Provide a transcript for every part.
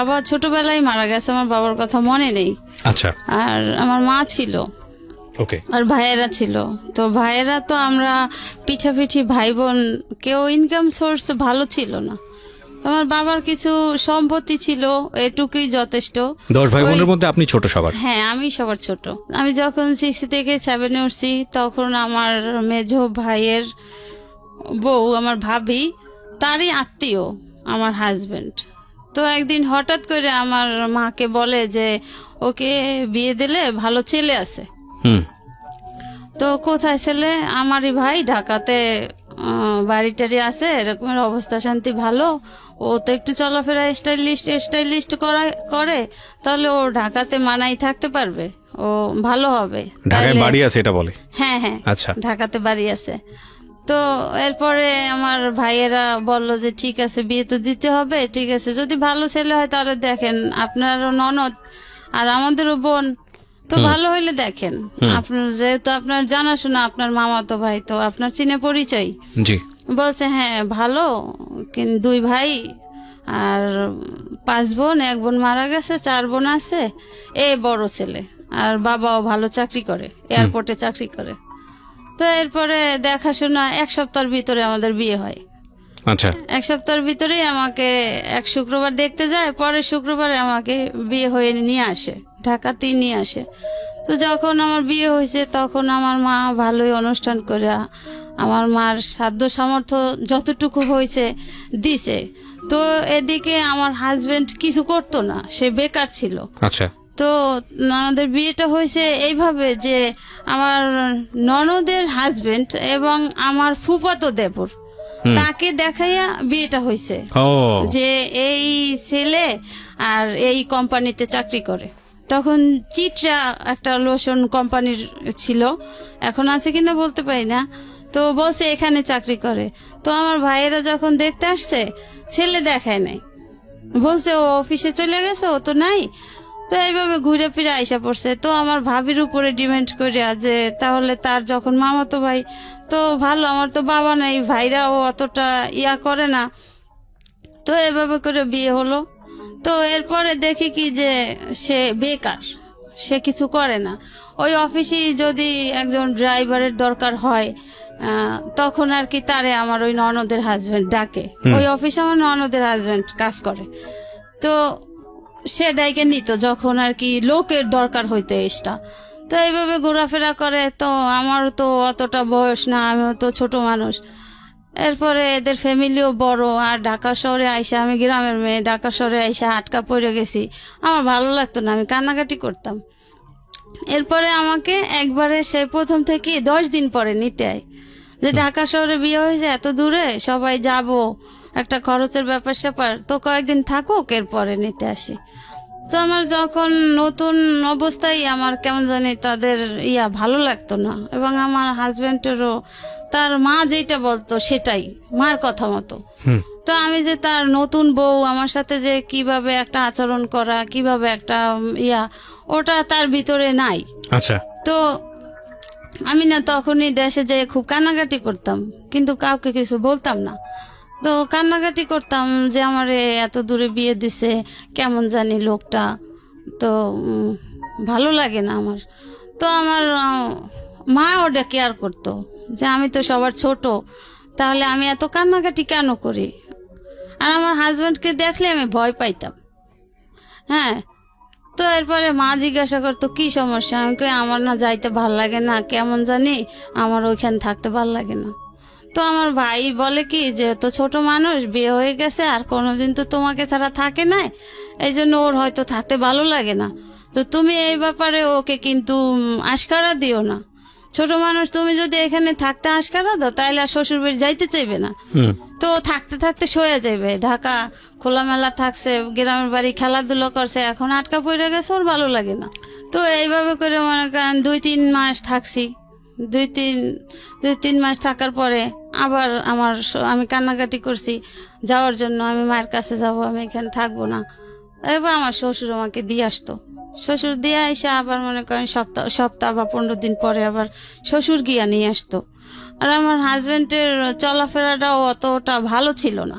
বাবা ছোটবেলায় মারা গেছে, আমার বাবার কথা মনে নেই। আচ্ছা। আর আমার মা ছিল, ওকে। আর ভাইয়েরা ছিল। তো ভাইয়েরা তো আমরা পিঠাপিঠি ভাই বোন, কেউ ইনকাম সোর্স ভালো ছিল না। আমার বাবার কিছু সম্পত্তি ছিল, এটুকুই যথেষ্ট। 10 ভাই বোনের মধ্যে আপনি ছোট সবার? হ্যাঁ, আমি সবার ছোট। আমি যখন 6 থেকে 7 উঠছি তখন আমার মেজো ভাইয়ের বউ, আমার ভাবি, তারই আত্মীয় আমার হাজবেন্ড। তো একদিন হঠাৎ করে আমার মাকে বলে যে ওকে বিয়ে দিলে ভালো ছেলে আছে। তো কোথায় ছেলে? আমারই ভাই ঢাকাতে বাড়ি টাড়ি আছে, এরকমের অবস্থা শান্তি ভালো। ও তো একটু চলাফেরা স্টাইলিস্ট করে, তাহলে ও ঢাকাতে মানাই থাকতে পারবে, ও ভালো হবে। ঢাকায় বাড়ি আছে এটা বলে? হ্যাঁ হ্যাঁ, আচ্ছা, ঢাকাতে বাড়ি আছে। তো এরপরে আমার ভাইয়েরা বলল যে ঠিক আছে, বিয়ে তো দিতে হবে, ঠিক আছে, যদি ভালো ছেলে হয় তাহলে দেখেন, আপনারও ননদ আর আমাদেরও বোন, তো ভালো হইলে দেখেন। আপনার যেহেতু আপনার জানাশোনা, আপনার মামাতো ভাই, তো আপনার চিনে পরিচয়। জি। বলছে হ্যাঁ ভালো, কিন্তু 2 ভাই আর 5 বোন, 1 বোন মারা গেছে, 4 বোন আছে, এ বড় ছেলে, আর বাবাও ভালো চাকরি করে, এয়ারপোর্টে চাকরি করে। তো এরপরে দেখাশোনা 1 সপ্তাহের ভিতরে আমাদের বিয়ে হয়। আচ্ছা। 1 সপ্তাহের ভিতরেই আমাকে এক শুক্রবার দেখতে যায়, পরের শুক্রবারে আমাকে বিয়ে হয়ে নিয়ে আসে, ঢাকাতেই নিয়ে আসে। তো যখন আমার বিয়ে হয়েছে তখন আমার মা ভালোই অনুষ্ঠান করে আমার মার সাধ্য সামর্থ্য যতটুকু হয়েছে দিছে। তো এদিকে আমার হাজবেন্ড কিছু করতো না, সে বেকার ছিল। আচ্ছা। তো আমাদের বিয়েটা হয়েছে এইভাবে যে আমার ননদের হাজবেন্ড এবং আমার ফুফাতো দেবর, তাকে দেখাইয়া বিয়েটা হয়েছে যে এই ছেলে আর এই কোম্পানিতে চাকরি করে। তখন চিত্রা একটা লোশন কোম্পানির ছিল, এখন আছে কিনা বলতে পারি না। তো বলছে এখানে চাকরি করে। তো আমার ভাইয়েরা যখন দেখতে আসছে, ছেলে দেখায় নাই, বলছে ও অফিসে চলে গেছে, ও তো নাই। তো এইভাবে ঘুরে ফিরে আইসা পড়ছে। তো আমার ভাবির উপরে ডিমান্ড করিয়া যে তাহলে তার যখন মামাতো ভাই তো ভালো, আমার তো বাবা নাই, ভাইরাও অতটা ইয়া করে না। তো এভাবে করে বিয়ে হলো। তো এরপরে দেখি কি যে সে বেকার, সে কিছু করে না। ওই অফিসে যদি একজন ড্রাইভারের দরকার হয় তখন আর কি তারে আমার ওই ননদের হাজবেন্ড ডাকে। ওই অফিসে আমার ননদের হাজবেন্ড কাজ করে, তো সে ডাইকে নিত যখন আর কি লোকের দরকার হইতে এসটা। তো এইভাবে ঘোরাফেরা করে। তো আমার তো অতটা বয়স না, আমিও তো ছোট মানুষ। এরপরে এদের ফ্যামিলিও বড়, আর ঢাকা শহরে আইসা, আমি গ্রামের মেয়ে, ঢাকা শহরে আইসা আটকা পড়ে গেছি। আমার ভালো লাগতো না, আমি কান্নাকাটি করতাম। এরপরে আমাকে একবারে সে প্রথম থেকে 10 দিন পরে নিতে আয়, যে ঢাকা শহরে বিয়ে হয়েছে, এত দূরে সবাই যাব, একটা খরচের ব্যাপার স্যাপার, তো কয়েকদিন থাকুক, এরপরে নিতে আসি। তো আমার যখন নতুন অবস্থায় আমার কেমন জানি তাদের ভালো লাগতো না, এবং আমার হাজবেন্ডেরও তার মা যেটা বলতো সেটাই, মার কথা মতো। তো আমি যে তার নতুন বউ, আমার সাথে যে কিভাবে একটা আচরণ করা, কিভাবে একটা ওটা তার ভিতরে নাই। আচ্ছা। তো আমি না তখনই দেশে যেয়ে খুব কান্নাকাটি করতাম, কিন্তু কাউকে কিছু বলতাম না। তো কান্নাকাটি করতাম যে আমার এত দূরে বিয়ে দিছে, কেমন জানি লোকটা, তো ভালো লাগে না আমার। তো আমার মা ওটা কেয়ার করতো যে আমি তো সবার ছোট, তাহলে আমি এত কান্নাকাটি কেন করি। আর আমার হাজব্যান্ডকে দেখলে আমি ভয় পাইতাম। হ্যাঁ, তো এরপরে মা জিজ্ঞাসা করতো কি সমস্যা, আমি কই আমার না যাইতে ভাল লাগে না, কেমন জানি আমার ওইখানে থাকতে ভাল লাগে না। তো আমার ভাই বলে কি যে তো ছোট মানুষ, বিয়ে হয়ে গেছে, আর কোনোদিন তো তোমাকে ছাড়া থাকে না, এই জন্য ওর হয়তো থাকতে ভালো লাগে না। তো তুমি এই ব্যাপারে ওকে কিন্তু আশকারা দিও না, ছোট মানুষ, তুমি যদি এখানে থাকতে আশকারা দাও তাহলে আর শ্বশুর বাড়ি যাইতে চাইবে না। তো থাকতে থাকতে সয়ে যাবে, ঢাকা খোলামেলা থাকছে, গ্রামের বাড়ি খেলাধুলো করছে, এখন আটকা পড়ে গেছে, ওর ভালো লাগে না। তো এইভাবে করে মনে করেন 2-3 মাস থাকছি। 2-3 মাস থাকার পরে আবার আমি কান্নাকাটি করছি যাওয়ার জন্য, আমি মায়ের কাছে যাব, আমি এখানে থাকবো না। এবার আমার শ্বশুর আমাকে দিয়ে আসতো, শ্বশুর দিয়ে এসে আবার মনে করেন সপ্তাহ বা 15 দিন পরে আবার শ্বশুর গিয়া নিয়ে আসতো। আর আমার হাজবেন্ডের চলাফেরাটাও অতটা ভালো ছিল না,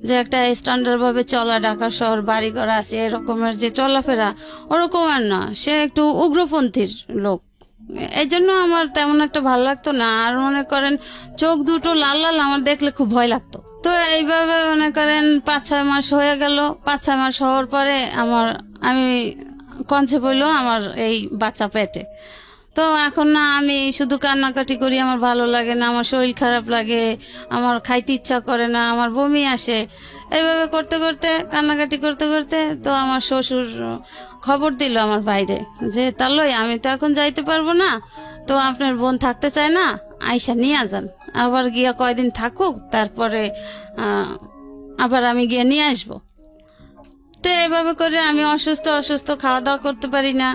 যে একটা স্ট্যান্ডার্ড ভাবে চলা, ঢাকা শহর বাড়িঘর আছে এরকমের যে চলাফেরা ওরকমের না, সে একটু উগ্রপন্থীর লোক। এই জন্য আমার তেমন একটা ভালো লাগতো না। আর মনে করেন চোখ দুটো লাল লাল আমার দেখলে খুব ভয় লাগতো। তো এইভাবে মনে করেন 5-6 মাস হয়ে গেল। 5-6 মাস হওয়ার পরে আমি কনসেপ্ট হইলো আমার এই বাচ্চা পেটে। তো এখন না আমি শুধু কান্নাকাটি করি, আমার ভালো লাগে না, আমার শরীর খারাপ লাগে, আমার খাইতে ইচ্ছা করে না, আমার বমি আসে। এইভাবে করতে করতে কান্নাকাটি করতে করতে তো আমার শ্বশুর খবর দিল আমার বাইরে যে তাহলে আমি তো এখন যাইতে পারবো না, তো আপনার বোন থাকতে চায় না, আয়সা নিয়ে যান, আবার গিয়া কয়দিন থাকুক, তারপরে আবার আমি গিয়ে নিয়ে আসবো। তো এইভাবে করে আমি অসুস্থ খাওয়া দাওয়া করতে পারি না।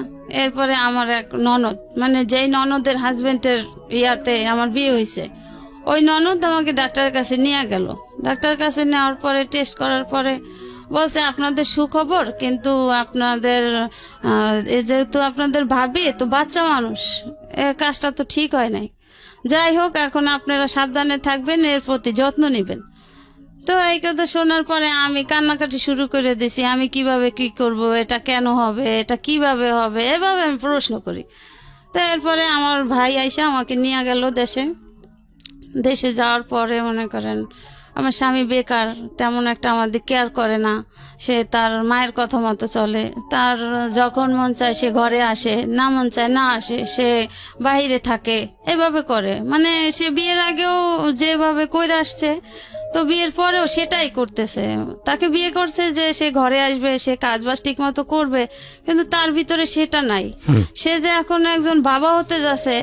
এরপরে আমার এক ননদ, মানে যেই ননদের হাজবেন্ডের ইয়াতে আমার বিয়ে হয়েছে, ওই ননদ আমাকে ডাক্তারের কাছে নিয়ে গেল। ডাক্তারের কাছে নেওয়ার পরে টেস্ট করার পরে বলছে আপনাদের সুখবর, কিন্তু আপনাদের যেহেতু আপনাদের ভাবি তো বাচ্চা মানুষ, এ কাজটা তো ঠিক হয় নাই। যাই হোক, এখন আপনারা সাবধানে থাকবেন, এর প্রতি যত্ন নেবেন। তো এই কথা শোনার পরে আমি কান্নাকাটি শুরু করে দিছি, আমি কিভাবে কি করব, এটা কেন হবে, এটা কিভাবে হবে, এভাবে আমি প্রশ্ন করি। তো এরপরে আমার ভাই আইসা আমাকে নিয়ে গেল দেশে যাওয়ার পরে মনে করেন আমার স্বামী বেকার, তেমন একটা আমাদের কেয়ার করে না, সে তার মায়ের কথা মতো চলে, তার যখন মন চায় সে ঘরে আসে, না মন চায় না আসে, সে বাইরে থাকে, এভাবে করে। মানে সে বিয়ের আগেও যেভাবে কইরা আসছে, তো বিয়ের পরেও সেটাই করতেছে। তাকে বিয়ে করছে যে সে ঘরে আসবে, সে কাজবাজ ঠিক মতো করবে, কিন্তু তার ভিতরে সেটা নাই। সে যে এখন একজন বাবা হতে যাচ্ছে,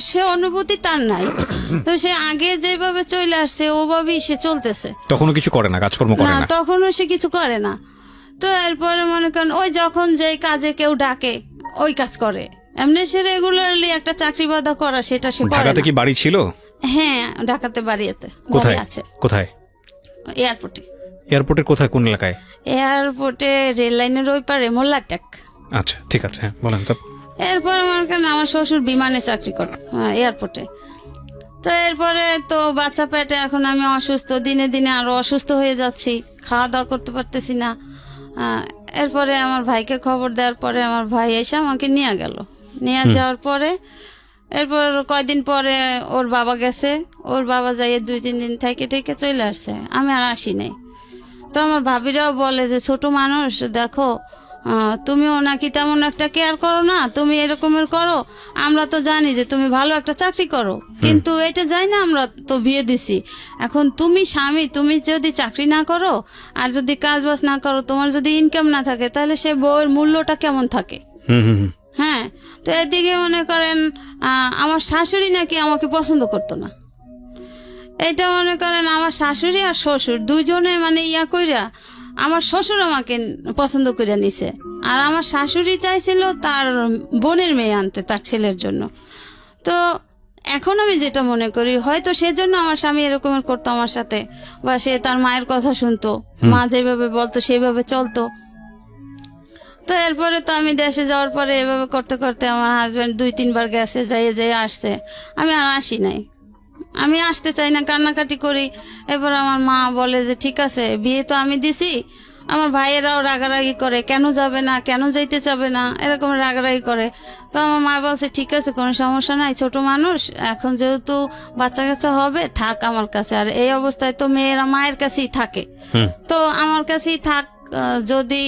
সে অনুভূতি তার নাই। তো সে আগে যেভাবে চলে আসছে ওভাবেই সে চলতেছে, তখনও কিছু করে না, কাজকর্ম করে না, তখনও সে কিছু করে না। তো এরপরে মনে করেন ওই যখন যেই কাজে কেউ ডাকে ওই কাজ করে, এমনি সে রেগুলারলি একটা চাকরি বাধা করা সেটা সে করে। ঢাকাতে কি বাড়ি ছিল? হ্যাঁ, ঢাকাতে বাড়িতে কোথায় আছে। কোথায়? এয়ারপোর্টে। এয়ারপোর্টের কোথায়, কোন এলাকায়? এয়ারপোর্টে রেল লাইনের ওই পারে মোল্লারটেক। আচ্ছা, ঠিক আছে, বলেন তো। এরপরে মনে করেন আমার শ্বশুর বিমানে চাকরি করে এয়ারপোর্টে। তো এরপরে তো বাচ্চা পেটে, এখন আমি অসুস্থ, দিনে দিনে আরো অসুস্থ হয়ে যাচ্ছি, খাওয়া দাওয়া করতে পারতেছি না। এরপরে আমার ভাইকে খবর দেওয়ার পরে আমার ভাই এসে আমাকে নিয়ে যাওয়ার পরে এরপর কয়দিন পরে ওর বাবা গেছে, ওর বাবা যাইয়ে 2-3 দিন থেকে চলে আসছে, আমি আর আসি নাই। তো আমার ভাবিরাও বলে যে ছোট মানুষ, দেখো তুমিও নাকি তেমন একটা কেয়ার করো না, তুমি এরকমের করো, আমরা তো জানি যে তুমি ভালো একটা চাকরি করো, কিন্তু এটা যাই না, আমরা তো বিয়ে দিছি, এখন তুমি স্বামী, তুমি যদি চাকরি না করো আর যদি কাজ বাজ না করো, তোমার যদি ইনকাম না থাকে, তাহলে সে বউয়ের মূল্যটা কেমন থাকে। হ্যাঁ, তো এদিকে মনে করেন আমার শাশুড়ি নাকি আমাকে পছন্দ করতো না। এটা মনে করেন আমার শাশুড়ি আর শ্বশুর দুইজনে মানে ইয়া কইরা আমার শ্বশুর আমাকে পছন্দ করে নিছে, আর আমার শাশুড়ি চাইছিল তার বোনের মেয়ে আনতে তার ছেলের জন্য। তো এখন আমি যেটা মনে করি, হয়তো সেজন্য আমার স্বামী এরকম করতো আমার সাথে, বা সে তার মায়ের কথা শুনতো, মা যেভাবে বলতো সেইভাবে চলতো। তো এরপরে তো আমি দেশে যাওয়ার পরে এভাবে করতে করতে আমার হাজব্যান্ড 2-3 বার গেছে, যাইয়ে আসছে, আমি আর আসি নাই, আমি আসতে চাই না, কান্নাকাটি করি। এবার আমার মা বলে যে ঠিক আছে, বিয়ে তো আমি দিছি। আমার ভাইয়েরাও রাগারাগি করে, কেন যাবে না, কেন যাইতে চাবে না, এরকম রাগারাগি করে। তো আমার মা বলছে ঠিক আছে, কোনো সমস্যা নাই, ছোট মানুষ, এখন যেহেতু বাচ্চা কাচ্চা হবে, থাক আমার কাছে। আর এই অবস্থায় তো মেয়েরা মায়ের কাছেই থাকে, তো আমার কাছেই থাক, যদি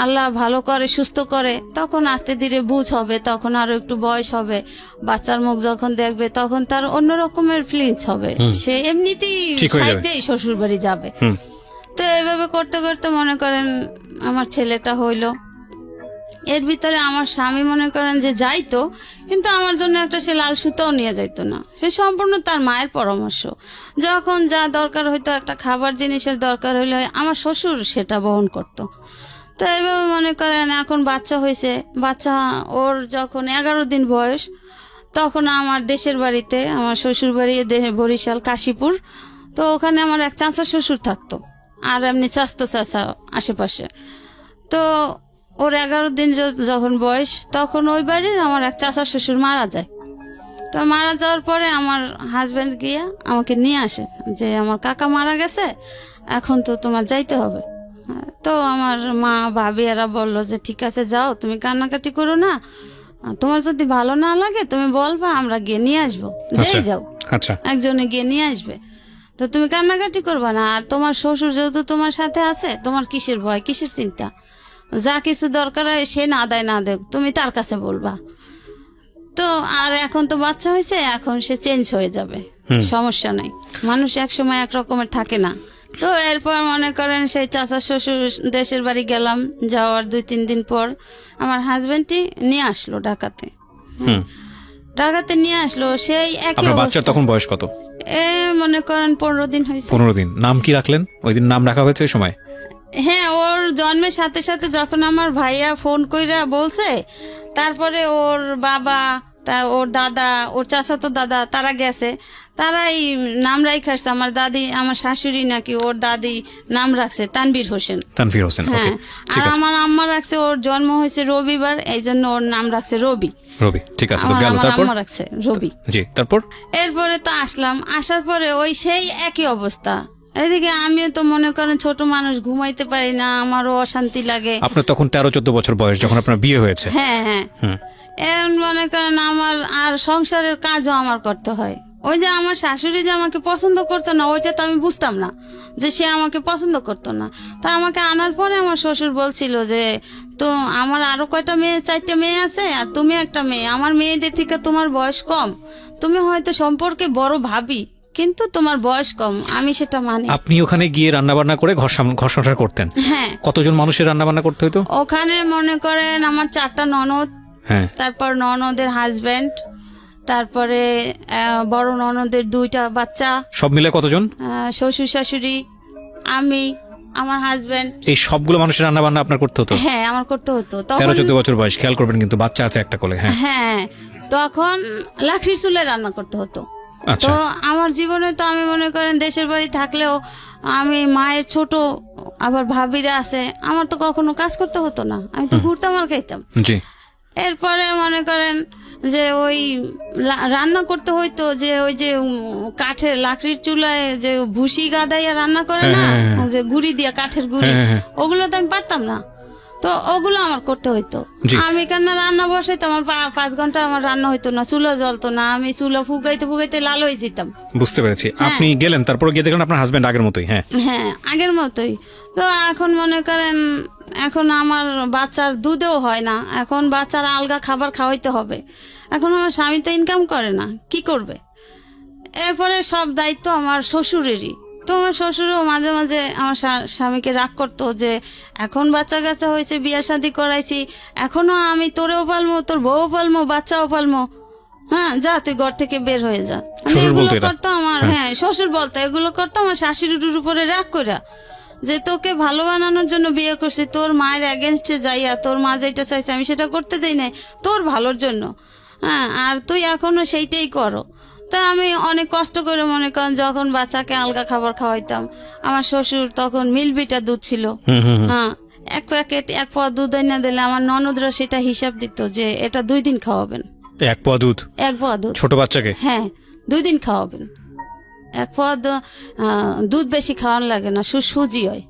আল্লাহ ভালো করে সুস্থ করে তখন আস্তে ধীরে বুঝ হবে, তখন আরো একটু বয়স হবে, বাচ্চার মুখ যখন দেখবে তখন তার অন্য রকমের ফিলিংস হবে, সে এমনিতেই সাইডেই শ্বশুর বাড়ি যাবে। তো এইভাবে করতে করতে মনে করেন আমার ছেলেটা হইলো। এর ভিতরে আমার স্বামী মনে করেন যে যাইতো, কিন্তু আমার জন্য একটা সে লাল সুতাও নিয়ে যাইতো না, সে সম্পূর্ণ তার মায়ের পরামর্শ। যখন যা দরকার হইতো, একটা খাবার জিনিসের দরকার হইলে আমার শ্বশুর সেটা বহন করতো। তো এইভাবে মনে করেন এখন বাচ্চা হয়েছে, বাচ্চা ওর যখন 11 দিন বয়স, তখন আমার দেশের বাড়িতে, আমার শ্বশুর বাড়ি বরিশাল কাশীপুর, তো ওখানে আমার এক চাচা শ্বশুর থাকতো, আর এমনি চাস্তো চাচা আশেপাশে। তো ওর 11 দিন যখন বয়স, তখন ওই বাড়ির আমার এক চাচা শ্বশুর মারা যায়। তো মারা যাওয়ার পরে আমার হাজবেন্ড গিয়া আমাকে নিয়ে আসে যে আমার কাকা মারা গেছে, এখন তো তোমার যাইতে হবে। তো আমার মা ভাবি এরা বললো যে ঠিক আছে যাও, তুমি কান্নাকাটি করো না, তোমার যদি ভালো না লাগে তুমি বলবা, আমরা গিয়ে নিয়ে আসবো, যেই যাও আচ্ছা একজনে গিয়ে নিয়ে আসবে, তো তুমি কান্নাকাটি করবা না। আর তোমার শ্বশুর যেহেতু তোমার সাথে আছে, তোমার কিসের ভয়, কিসের চিন্তা, যা কিছু দরকার হয় সে না দেয় না দেখ, তুমি তার কাছে বলবা। তো আর এখন তো বাচ্চা হয়েছে, এখন সে চেঞ্জ হয়ে যাবে, সমস্যা নাই, মানুষ একসময় এক রকমের থাকে না। তো এরপর মনে করেন সেই চাচা শ্বশুর দেশের বাড়ি গেলাম, যাওয়ার 2-3 দিন পর আমার হাজবেন্ডটি নিয়ে আসলো ঢাকাতে। ঢাকাতে নিয়ে আসলো, সেই একই আপনার বাচ্চার তখন বয়স কত? মনে করেন 15 দিন হয়েছে। 15 দিন। নাম কি রাখলেন? ওই দিন নাম রাখা হয়েছে ওই সময়? হ্যাঁ, ওর জন্মের সাথে সাথে যখন আমার ভাইয়া ফোন কইরা বলছে, তারপরে ওর বাবা, ওর দাদা, ওর চাচাতো দাদা তারা গেছে, তারাই নাম রাখাছে। আমার দাদি, আমার শাশুড়ি নাকি ওর দাদি নাম রাখছে তানভীর হোসেন। তানভীর হোসেন, হ্যাঁ। আর আমার আম্মা রাখছে, ওর জন্ম হয়েছে রবিবার, এই জন্য ওর নাম রাখছে রবি। রবি, ঠিক আছে। তো গেল, তারপর আম্মা রাখছে রবি। জি, তারপর এরপরে তো আসলাম, আসার পরে ওই সেই একই অবস্থা। এদিকে আমিও তো মনে করেন ছোট মানুষ, ঘুমাইতে পারি না, আমারও অশান্তি লাগে। আপনার তখন 13-14 বছর বয়স যখন আপনার বিয়ে হয়েছে? হ্যাঁ হ্যাঁ। এখন মনে করেন আমার আর সংসারের কাজও আমার করতে হয়। ওই যে আমার শাশুড়ি যে আমাকে পছন্দ করতো না, ওইটা তো আমি বুঝতাম না যে সে আমাকে পছন্দ করতো না। তা আমাকে আনার পরে আমার শ্বশুর বলছিল যে তো আমার আরো কয়টা মেয়ে, 4টে মেয়ে আছে, আর তুমি একটা মেয়ে, আমার মেয়েদের থেকে তোমার বয়স কম, তুমি হয়তো সম্পর্কে বড় ভাবি, কিন্তু তোমার বয়স কম, আমি সেটা মানি। আপনি ওখানে গিয়ে রান্না বান্না করে ঘর সংসার করতেন? হ্যাঁ। কতজন মানুষের রান্না বান্না করতে হতো ওখানে? মনে করেন আমার 4টা ননদ, হ্যাঁ, তারপর ননদের হাজবেন্ড, তারপরে বড় ননদের 2টা বাচ্চা, সব মিলে কতজন? শ্বশুর শাশুড়ি, আমি, আমার হাজবেন্ড, এই সবগুলো মানুষের রান্না বান্না আপনার করতে হতো? হ্যাঁ, আমার করতে হতো। 13-14 বছর বয়স, খেয়াল করবেন কিন্তু, বাচ্চা আছে একটা কোলে। হ্যাঁ হ্যাঁ, তখন লাকড়ির চুলে রান্না করতে হতো। তো আমার জীবনে তো আমি মনে করেন দেশের বাড়ি থাকলেও আমি মায়ের ছোট, আবার ভাবিরা আছে, আমার তো কখনো কাজ করতে হতো না, আমি তো ঘুরতাম আর খাইতাম। জি। এরপরে মনে করেন যে ওই রান্না করতে হইতো, যে ওই যে কাঠের লাকড়ির চুলায় যে ভুসি গাদাইয়া রান্না করে না, যে গুড়ি দিয়া, কাঠের গুড়ি, ওগুলো তো আমি পারতাম না, তো ওগুলো আমার করতে হইতো। আমি কেন রান্না বসাইতো, আমার 5 ঘন্টা আমার রান্না হইতো না, চুলা জ্বলতো না, আমি চুলা ফুগাইতে ফুগাইতে লাল হয়ে যেতাম। বুঝতে পেরেছি। আপনি গেলেন, তারপর গিয়ে দেখলেন আপনার হাজবেন্ড আগের মতোই? হ্যাঁ হ্যাঁ, আগের মতোই। তো এখন মনে করেন এখন আমার বাচ্চার দুধেও হয় না, এখন বাচ্চার আলগা খাবার খাওয়াইতে হবে। এখন আমার স্বামী তো ইনকাম করে না, কি করবে? এরপরে সব দায়িত্ব আমার শ্বশুরেরই। তো আমার শ্বশুরও মাঝে মাঝে আমার স্বামীকে রাগ করতো যে এখন বাচ্চা কাচ্চা হয়েছে, বিয়ে শাদী করাইছি, এখনো আমি তোরেও পালমো, তোর বউও পালমো, বাচ্চাও পালমো, হ্যাঁ যা তুই ঘর থেকে বের হয়ে যা। এগুলো করতো আমার, হ্যাঁ শ্বশুর বলতো, এগুলো করতো আমার শাশুড়ির উপরে রাগ কইরা, যে তোকে ভালো বানানোর জন্য বিয়ে করছি, তোর মায়ের এগেনস্টে যাইয়া তোর মা যেটা চাইছে আমি সেটা করতে দেই নাই, তোর ভালোর জন্য, হ্যাঁ, আর তুই এখনো সেইটাই করো। তা আমি অনেক কষ্ট করে মনে করেন যখন বাচ্চাকে আলগা খাবার খাওয়াইতাম, আমার শ্বশুর তখন মিলবিটা দুধ ছিল, হ্যাঁ, 1 প্যাকেট 1 পোয়া দুধ এনে দিলে আমার ননদরা সেটা হিসাব দিত যে এটা 2 দিন খাওয়াবেন। 1 পোয়া দুধ? 1 পোয়া দুধ ছোট বাচ্চাকে? হ্যাঁ, 2 দিন খাওয়াবেন। 1 পোয়া দুধ বেশি খাওয়ানো লাগে না, সুজি হয়।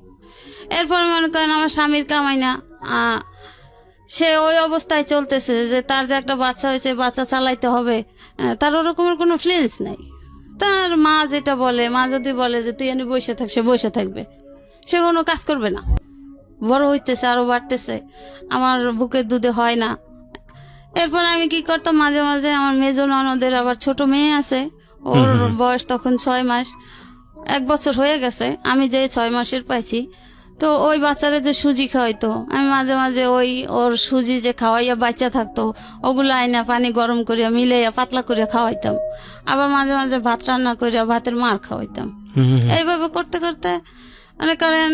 এরপর মনে করেন আমার স্বামীর কামাই না, সে ওই অবস্থায় চলতেছে যে তার যে একটা বাচ্চা হয়েছে, বাচ্চা চালাইতে হবে, তার ওরকমের কোনো ফিলিংস নাই। তার মা যেটা বলে, মা যদি বলে যে তুই এনে বসে থাক, সে বসে থাকবে, সে কোনো কাজ করবে না। বড় হইতেছে, আরো বাড়তেছে, আমার বুকের দুধে হয় না। এরপর আমি কি করতাম, মাঝে মাঝে আমার মেজো ননদের আবার ছোট মেয়ে আছে, ওর বয়স তখন 6 মাস, 1 বছর হয়ে গেছে, আমি যে 6 মাসের পাইছি। তো ওই বাচ্চারা যে সুজি খাওয়াইতো, আমি মাঝে মাঝে ওর সুজি যে খাওয়াইয়া বাচ্চা থাকতো, ওগুলো আইনা পানি গরম করিয়া মিলাইয়া পাতলা করিয়া খাওয়াইতাম। আবার মাঝে মাঝে ভাত রান্না করিয়া ভাতের মার খাওয়াইতাম। এইভাবে করতে করতে মনে করেন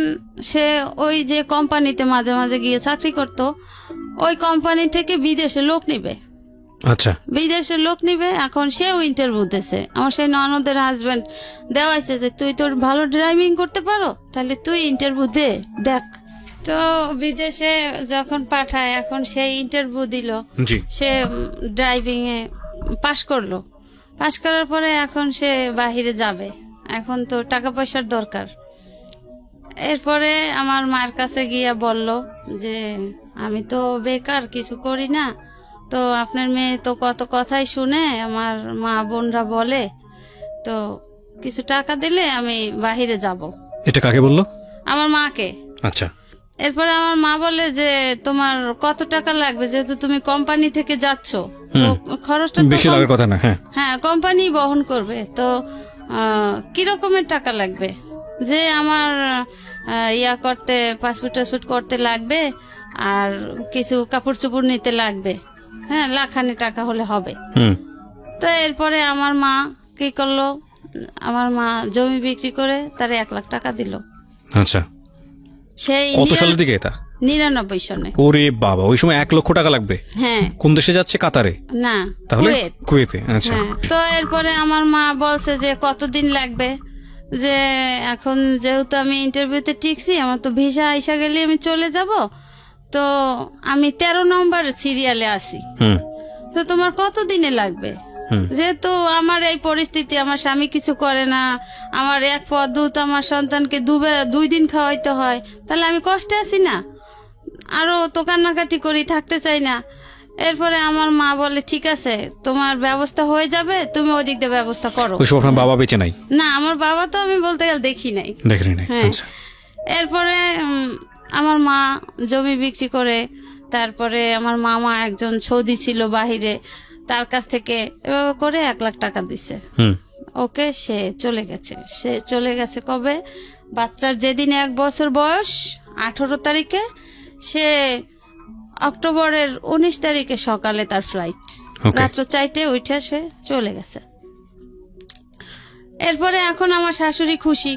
সে ওই যে কোম্পানিতে মাঝে মাঝে গিয়ে চাকরি করতো, ওই কোম্পানি থেকে বিদেশে লোক নিবে। আচ্ছা, বিদেশের লোক নিবে, এখন সেও ইন্টারভিউ দিয়েছে। আমার সেই ননদের হাজবেন্ড দেওয়াইছে যে তুই তোর ভালো ড্রাইভিং করতে পারো, তাহলে তুই ইন্টারভিউ দেখ। তো বিদেশে যখন পাঠায়, এখন সেই ইন্টারভিউ দিল, সে ড্রাইভিং এ পাশ করলো। পাশ করার পরে এখন সে বাহিরে যাবে, এখন তো টাকা পয়সার দরকার। এরপরে আমার মার কাছে গিয়া বলল যে আমি তো বেকার, কিছু করি না, তো আপনার মেয়ে তো কত কথাই শুনে, আমার মা বোনরা বলে, তো কিছু টাকা দিলে আমি বাহিরে যাব। এটা কাকে বললো? আমার মাকে। আচ্ছা। এরপরে আমার মা বলে যে তোমার কত টাকা লাগবে, যেহেতু তুমি কোম্পানি থেকে যাচ্ছ, তো খরচটা তো বেশি লাগার কথা না। হ্যাঁ হ্যাঁ, কোম্পানি বহন করবে, তো কি রকমের টাকা লাগবে? যে আমার ইয়া করতে, পাসপোর্ট টাসপোর্ট করতে লাগবে, আর কিছু কাপড় চোপড় নিতে লাগবে, হ্যাঁ, লাখানি টাকা হলে হবে। তো এরপরে আমার মা কি করলো, আমার মা জমি বিক্রি করে তার 1 লাখ টাকা দিল। আচ্ছা। সেই কত সালের দিকে এটা? 99 সনে। ওরে বাবা, ওই সময় 1 লক্ষ টাকা লাগবে? হ্যাঁ। কোন দেশে যাচ্ছে? কাতারে? না, তাহলে কুয়েত। কুয়েতে। আচ্ছা। হ্যাঁ, তো এরপরে আমার মা বলছে যে কতদিন লাগবে, যে এখন যেহেতু আমি ইন্টারভিউতে টিকছি, আমার তো ভিসা আইসা গেলে আমি চলে যাব, তো আমি 13 নম্বর সিরিয়ালে আছি, তো তোমার কত দিনে লাগবে? যেহেতু আমার এই পরিস্থিতি, আমার স্বামী কিছু করে না, আমার এক পদ দুধ আমার সন্তানকে 2 দিন খাওয়াইতে হয়, তাহলে আমি কষ্টে আছি না, আরো তো কান্নাকাটি করি, থাকতে চাই না। এরপরে আমার মা বলে ঠিক আছে, তোমার ব্যবস্থা হয়ে যাবে, তুমি ওই দিক দিয়ে ব্যবস্থা করো। ওই সময় আপনার বাবা বেঁচে নাই? না, আমার বাবা তো আমি বলতে গেলে দেখি নাই। দেখি নাই। হ্যাঁ। আচ্ছা। এরপরে আমার মা জমি বিক্রি করে, তারপরে আমার মামা একজন সৌদি ছিল বাহিরে, তার কাছ থেকে এভাবে করে 1 লাখ টাকা দিছে। ওকে, সে চলে গেছে। সে চলে গেছে কবে? বাচ্চার যেদিন 1 বছর বয়স, 18 তারিখে, সে অক্টোবরের 19 তারিখে সকালে তার ফ্লাইট, রাত্র 4টে উঠে সে চলে গেছে। এরপরে এখন আমার শাশুড়ি খুশি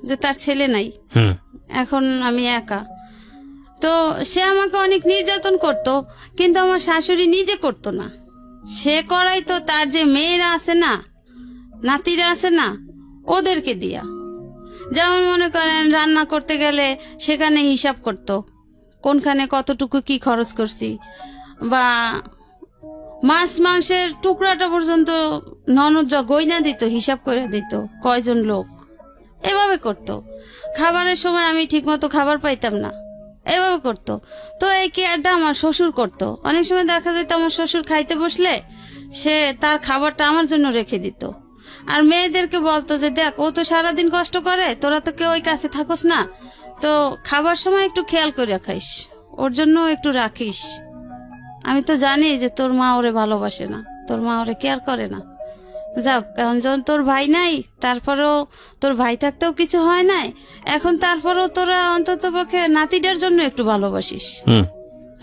যে তার ছেলে নাই, এখন আমি একা। তো সে আমাকে অনেক নির্যাতন করত, কিন্তু আমার শাশুড়ি নিজে করতো না, সে করাইতো তার যে মেয়েরা আছে না, নাতিরা আছে না, ওদেরকে দিয়া। যেমন মনে করেন রান্না করতে গেলে সেখানে হিসাব করতো, কোনখানে কতটুকু কি খরচ করছি, বা মাছ মাংসের টুকরাটা পর্যন্ত ননদরা গয়না দিত, হিসাব করে দিত কয়জন লোক, এভাবে করতো। খাবারের সময় আমি ঠিকমতো খাবার পাইতাম না, এভাবে করতো। তো এই কেয়ারটা আমার শ্বশুর করতো। অনেক সময় দেখা যেত আমার শ্বশুর খাইতে বসলে সে তার খাবারটা আমার জন্য রেখে দিত, আর মেয়েদেরকে বলতো যে দেখ, ও তো সারাদিন কষ্ট করে, তোরা তো কেউ ওই কাছে থাকোস না, তো খাবার সময় একটু খেয়াল করে খাইস, ওর জন্য একটু রাখিস। আমি তো জানি যে তোর মা ওরে ভালোবাসে না, তোর মা ওরে কেয়ার করে না। যাও, কারণ যখন তোর ভাই নাই, তারপরেও তোর ভাই থাকতেও কিছু হয় নাই, এখন তারপরেও তোরা অন্তত পক্ষে নাতিটার জন্য একটু ভালোবাসিস।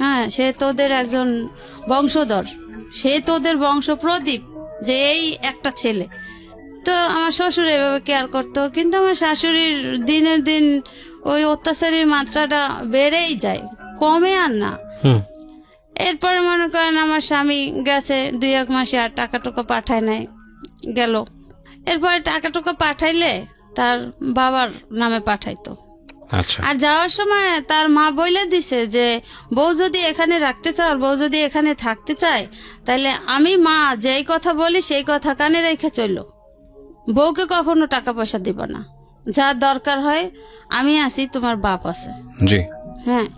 হ্যাঁ, সে তোদের একজন বংশধর, সে তোদের বংশ প্রদীপ, যে এই একটা ছেলে। তো আমার শ্বশুর এভাবে কেয়ার করতো, কিন্তু আমার শাশুড়ির দিনের দিন ওই অত্যাচারের মাত্রাটা বেড়েই যায়, কমে আর না। এরপরে মনে করেন আমার স্বামী গেছে 2-1 মাসে, আর টাকা টুকা পাঠায় নাই, গেল। এরপরে টাকা টুকা পাঠাইলে তার বাবার নামে পাঠাইতো। আর যাওয়ার সময় তার মা বইলে দিছে যে বউ যদি এখানে রাখতে চাও, আর বউ যদি এখানে থাকতে চায়, তাহলে আমি মা যেই কথা বলি সেই কথা কানে রেখে চললো, বউকে কখনো টাকা পয়সা দিব না, যা দরকার হয় আমি আছি, তোমার বাপ আছে। জি। হ্যাঁ।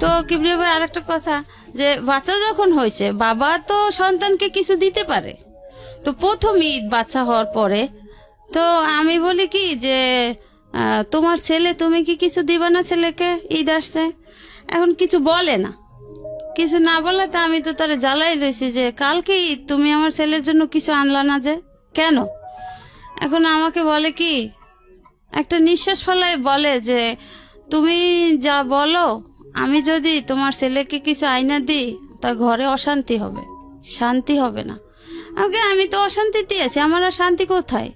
তো কিবরিয়া ভাই, আরেকটা কথা, যে বাচ্চা যখন হয়েছে, বাবা তো সন্তানকে কিছু দিতে পারে, তো প্রথম ঈদ বাচ্চা হওয়ার পরে, তো আমি বলি কি যে তোমার ছেলে, তুমি কি কিছু দিবা না ছেলেকে? ঈদ আসছে, এখন কিছু বলে না, কিছু না বলে তো আমি তো তারে জ্বালাই রয়েছি যে কালকে ঈদ, তুমি আমার ছেলের জন্য কিছু আনলা না, যে কেন? এখন আমাকে বলে কি, একটা নিঃশ্বাস ফেলাই বলে যে তুমি যা বলো, আমি যদি তোমার ছেলেকে কিছু আইনা দিই, তা ঘরে অশান্তি হবে, শান্তি হবে না। আমি তো অশান্তিতে আছি, আমার আর শান্তি কোথায়?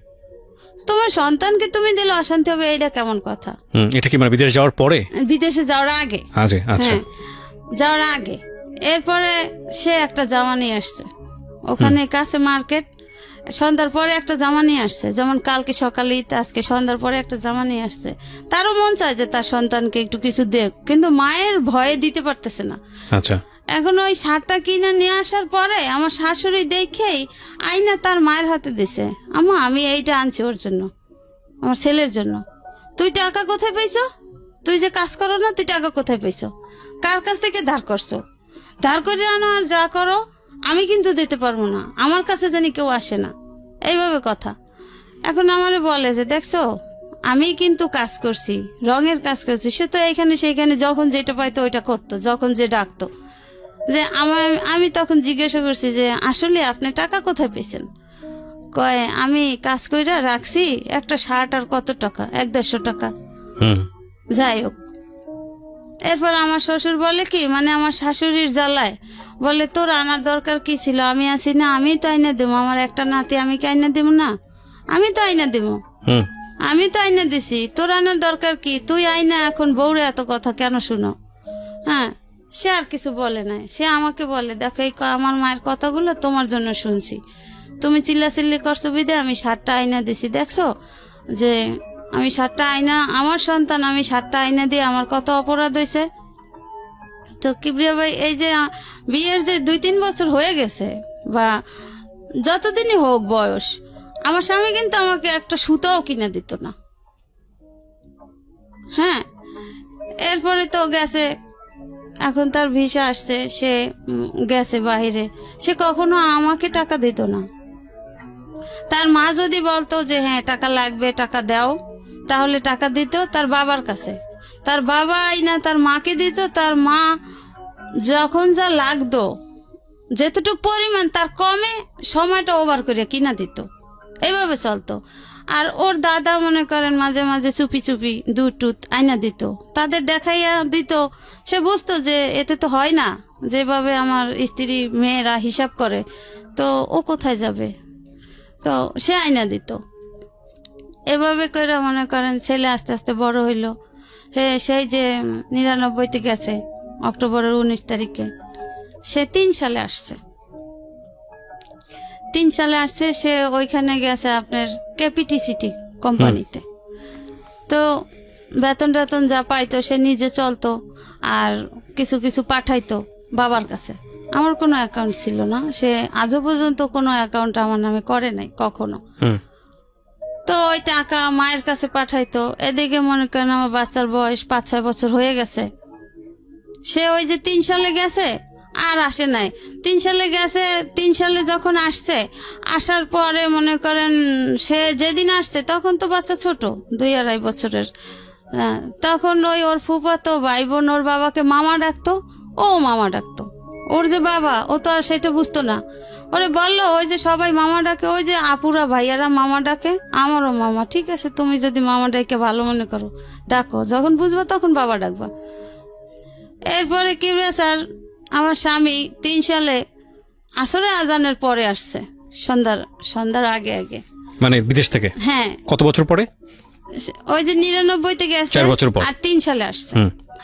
তোমার সন্তানকে তুমি দিলে অশান্তি হবে, এইটা কেমন কথা? এটা কি মানে বিদেশ যাওয়ার পরে? বিদেশে যাওয়ার আগে। আচ্ছা, যাওয়ার আগে। এরপরে সে একটা জামা নিয়ে আসছে, ওখানে কাছে মার্কেট, সন্ধ্যার পরে একটা জামা নিয়ে আসছে, যেমন কালকে সকালে, আজকে সন্ধ্যার পরে একটা জামা নিয়ে আসছে। তারও মন চায় যে তার সন্তানকে একটু কিছু দেখ, কিন্তু মায়ের ভয়ে দিতে পারতেছে না। আচ্ছা। এখন ওই শার্টটা কিনে নিয়ে আসার পরে আমার শাশুড়ি দেখেই আইনা তার মায়ের হাতে দিছে, আম্মা আমি এইটা আনছি ওর জন্য, আমার ছেলের জন্য। তুই টাকা কোথায় পেয়েছো? তুই যে কাজ করো না, তুই টাকা কোথায় পেয়েছো? কার কাছ থেকে ধার করছো? ধার করে আনো আর যা করো, আমি কিন্তু দিতে পারবো না, আমার কাছে জানি কেউ আসে না, এইভাবে কথা। এখন আমারে বলে যে দেখছো আমি কিন্তু কাজ করছি, রঙের কাজ করছি। সে তো এইখানে সেইখানে যখন যেটা পাইতো ওইটা করতো, যখন যে ডাকতো। যে আমি তখন জিজ্ঞাসা করছি যে আসলে আপনি টাকা কোথায় পেয়েছেন? কয় আমি কাজ কইরা রাখছি, একটা শার্ট আর কত টাকা, 150 টাকা। যাই হোক, এরপর আমার শ্বশুর বলে কি, মানে আমার শাশুড়ির জ্বালায় বলে তোর আনার দরকার কি ছিল, আমি আছি না, আমি তো আইনা দেবো, আমার একটা নাতি, আমি কি আইনা দেবো না? আমি তো আইনা দেবো, আমি তো আইনা দিছি, তোর আনার দরকার কি, তুই আইনা এখন বউরে এত কথা কেন শুনো? হ্যাঁ, সে আর কিছু বলে নাই। সে আমাকে বলে দেখো এই আমার মায়ের কথাগুলো তোমার জন্য শুনছি, তুমি চিল্লাচিল্লি করছো বিদে আমি শার্টটা আইনা দিছি, দেখছো যে আমি শার্টটা আইনা, আমার সন্তান, আমি শার্টটা আইনা দিয়ে আমার কত অপরাধ হয়েছে। তো কিবরিয়া ভাই, এই যে বিয়ের যে 2-3 বছর হয়ে গেছে বা যতদিনই হোক বয়স, আমার স্বামী কিন্তু আমাকে একটা সুতাও কিনে দিত না। হ্যাঁ, এরপরে তো গেছে, এখন তার ভিসা আসছে, সে গেছে বাইরে, সে কখনো আমাকে টাকা দিত না। তার মা যদি বলতো যে হ্যাঁ টাকা লাগবে, টাকা দাও, তাহলে টাকা দিত তার বাবার কাছে। তার বাবা আইনা তার মাকে দিত, তার মা যখন যা লাগতো যেতটুকু পরিমাণ তার কমে সময়টা ওভার করে কিনা দিত, এইভাবে চলতো। আর ওর দাদা মনে করেন মাঝে মাঝে চুপি চুপি দুধ টুধ আইনা দিত, তাদের দেখাইয়া দিত। সে বুঝতো যে এতে তো হয় না, যেভাবে আমার স্ত্রী মেয়েরা হিসাব করে, তো ও কোথায় যাবে, তো সে আইনা দিত। এভাবে করে মনে করেন ছেলে আস্তে আস্তে বড় হইল। সেই যে 99-তে গেছে অক্টোবরের 19 তারিখে, সে 3 সালে আসছে। 3 সালে আসছে, সে ওইখানে গেছে আপনার কেপিটিসিটি কোম্পানিতে। তো বেতন টেতন যা পাইতো সে নিজে চলতো, আর কিছু কিছু পাঠাইতো বাবার কাছে। আমার কোনো অ্যাকাউন্ট ছিল না, সে আজও পর্যন্ত কোনো অ্যাকাউন্ট আমার নামে করে নাই কখনো। তো ওই টাকা মায়ের কাছে পাঠাইতো। এদিকে মনে করেন আমার বাচ্চার বয়স 5-6 বছর হয়ে গেছে, সে ওই যে 3 সালে গেছে আর আসে নাই। 3 সালে গেছে, 3 সালে যখন আসছে, আসার পরে মনে করেন সে যেদিন আসছে তখন তো বাচ্চা ছোট, 2-2.5 বছরের। তখন ওর ফুফাতো ভাই বোন ওর বাবাকে মামা ডাকতো, ও মামা ডাকতো। ওর যে বাবা, ও তো আর সেটা বুঝতো না। ওরে বললো ওই যে সবাই মামা ডাকে, ওই যে আপুরা ভাইয়ারা মামা ডাকে, আমারও মামা। ঠিক আছে, তুমি যদি মামা ডাকে ভালো মনে করো ডাকো, যখন বুঝবা তখন বাবা ডাকবা। এরপরে কি স্যার, আমার স্বামী 3 সালে আসরে আজানের পরে আসছে, সন্ধ্যার আগে আগে, মানে বিদেশ থেকে। হ্যাঁ। কত বছর পরে? ওই যে 99-তে গেছে, 4 বছর পর, আর 3 সালে আসছে।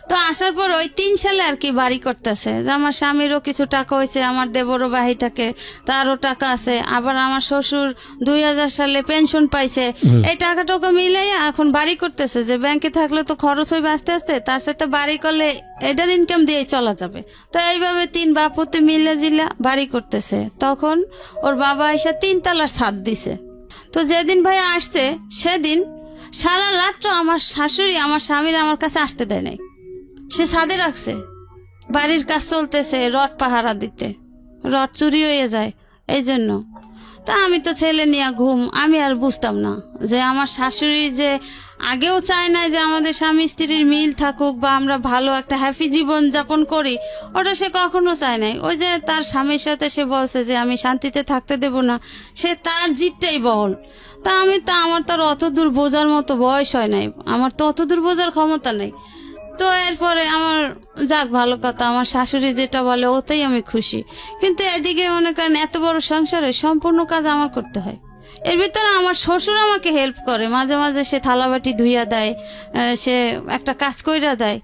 তো আসার পর ওই 3 সালে আর কি বাড়ি করতেছে। আমার স্বামীরও কিছু টাকা হয়েছে, আমার দেবরও বাহি থাকে, তারও টাকা আছে। আবার আমার শ্বশুর 2000 সালে পেনশন পাইছে। এই টাকা টাকা মিলাই এখন বাড়ি করতেছে, যে ব্যাংকে থাকলে তো খরচ হইবে আস্তে আস্তে, তার সাথে বাড়ি করলে এটার ইনকাম দিয়ে চলা যাবে। তো এইভাবে 3 বাপুতে মিলে জিলা বাড়ি করতেছে। তখন ওর বাবা এসে 3 তলার ছাদ দিছে। তো যেদিন ভাই আসছে সেদিন সারা রাত্র আমার শাশুড়ি আমার স্বামীর আমার কাছে আসতে দেয় নাই, সে ছাদে রাখছে। বাড়ির কাজ চলতেছে, রড পাহারা দিতে, রড চুরি হয়ে যায় এই জন্য। তা আমি তো ছেলে নিয়ে ঘুম, আমি আর বুঝতাম না যে আমার শাশুড়ি যে আগেও চায় না যে আমাদের স্বামী স্ত্রীর মিল থাকুক বা আমরা ভালো একটা হ্যাপি জীবন যাপন করি, ওটা সে কখনো চায় নাই। ওই যে তার স্বামীর সাথে সে বলছে যে আমি শান্তিতে থাকতে দেব না, সে তার জিতটাই বহল। তা আমার তার অত দূর বোঝার মতো বয়স হয় নাই, আমার তো অত দূর বোঝার ক্ষমতা নেই। তো এরপরে আমার যাক ভালো কথা, আমার শাশুড়ি যেটা বলে ওতেই আমি খুশি। কিন্তু এদিকে মনে করেন এত বড় সংসারে সম্পূর্ণ কাজ আমার করতে হয়। এর ভিতরে আমার শ্বশুর আমাকে হেল্প করে, মাঝে মাঝে সে থালাবাটি ধুইয়া দেয়, সে একটা কাজ কইরা দেয়।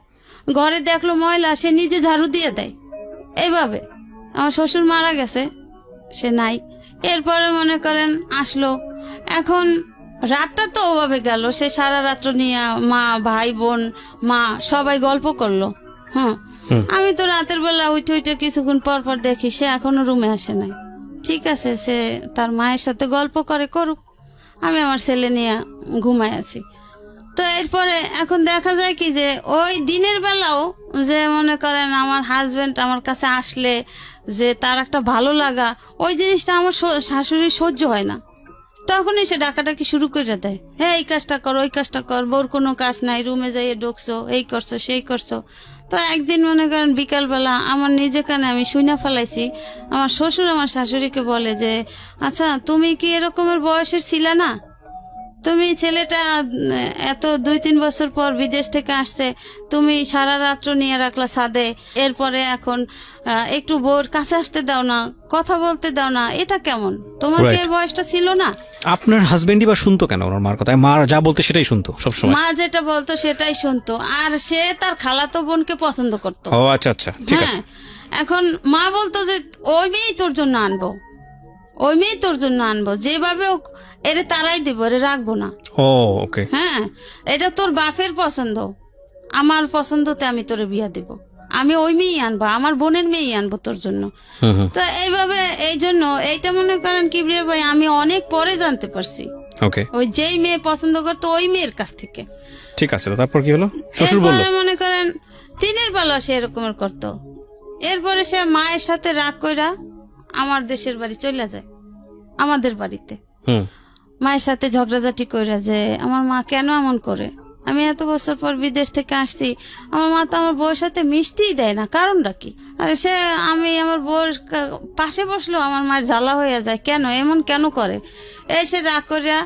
ঘরে দেখলো ময়লা, সে নিজে ঝাড়ু দিয়ে দেয়। এইভাবে আমার শ্বশুর মারা গেছে, সে নাই। এরপরে মনে করেন আসলো, এখন রাতটা তো ওভাবে গেল, সে সারা রাত্র নিয়ে মা ভাই বোন মা সবাই গল্প করলো। আমি তো রাতের বেলা উঠে উঠে কিছুক্ষণ পর পর দেখি সে এখনো রুমে আসে নাই। ঠিক আছে, সে তার মায়ের সাথে গল্প করে করুক, আমি আমার ছেলে নিয়ে ঘুমায় আছি। তো এরপরে এখন দেখা যায় কি যে ওই দিনের বেলাও যে মনে করেন আমার হাজবেন্ড আমার কাছে আসলে যে তার একটা ভালো লাগা, ওই জিনিসটা আমার শাশুড়ি সহ্য হয় না। তখনই সে ডাকাডাকি শুরু করে দেয়, হ্যাঁ এই কাজটা কর, ওই কাজটা কর, বোর কোনো কাজ নাই, রুমে যাইয়ে ঢুকছো, এই করছো সেই করছো। তো একদিন মনে করেন বিকালবেলা আমার নিজে কানে আমি শুনে ফেলাইছি, আমার শ্বশুর আমার শাশুড়িকে বলে যে আচ্ছা তুমি কি এরকমের বয়সের ছিলে না? তুমি ছেলেটা এত 2-3 বছর পর বিদেশ থেকে আসছে, তুমি সারা রাত্র নিয়ে রাখলা ছাদে, এরপরে এখন একটু বউর কাছে আসতে দাও না, কথা বলতে দাও না, এটা কেমন? তোমার কি এই বয়সটা ছিল না? আপনার হাজবেন্ডই বা শুনতো কেন ওনার মার কথা? মা যা বলতো সেটাই শুনতো সবসময়? মা যেটা বলতো সেটাই শুনতো, আর সে তার খালাতো বোনকে পছন্দ করতো। ও আচ্ছা আচ্ছা, ঠিক আছে। এখন মা বলতো যে ওই মেয়েই তোর জন্য আনবো, ওই মেয়ে তোর জন্য আনবো, যেভাবে এরে তারাই দিব, এরে রাখবো না। ও ওকে। হ্যাঁ, এটা তোর বাপের পছন্দ, আমার পছন্দতে আমি তোরে বিয়া দিব, আমি ওই মেয়েই আনবো, আমার বোনের মেয়েই আনবো তোর জন্য। তো এইভাবে এই জন্য এইটা মনে করেন কিবরিয়া ভাই আমি অনেক পরে জানতে পারছি। ওকে। ওই যেই মেয়ে পছন্দ করতো ওই মেয়ের কাছ থেকে। ঠিক আছে, তারপর কি হলো? শ্বশুর বলল মনে করেন দিনের বেলা সে এরকমের করতো। এরপরে সে মায়ের সাথে রাগ কইরা আমার দেশের বাড়ি চলে যায়, আমাদের বাড়িতে। মায়ের সাথে ঝগড়াঝাটি কইরা যে আমার মা কেন এমন করে, আমি এত বছর পর বিদেশ থেকে আসছি, আমার মা তো আমার বউয়ের সাথে মিশতেই দেয় না, কারণটা কি? আর সে আমি আমার বউর পাশে বসলো আমার মায়ের জ্বালা হয়ে যায়, কেন এমন কেন করে? সে রাগ করিয়া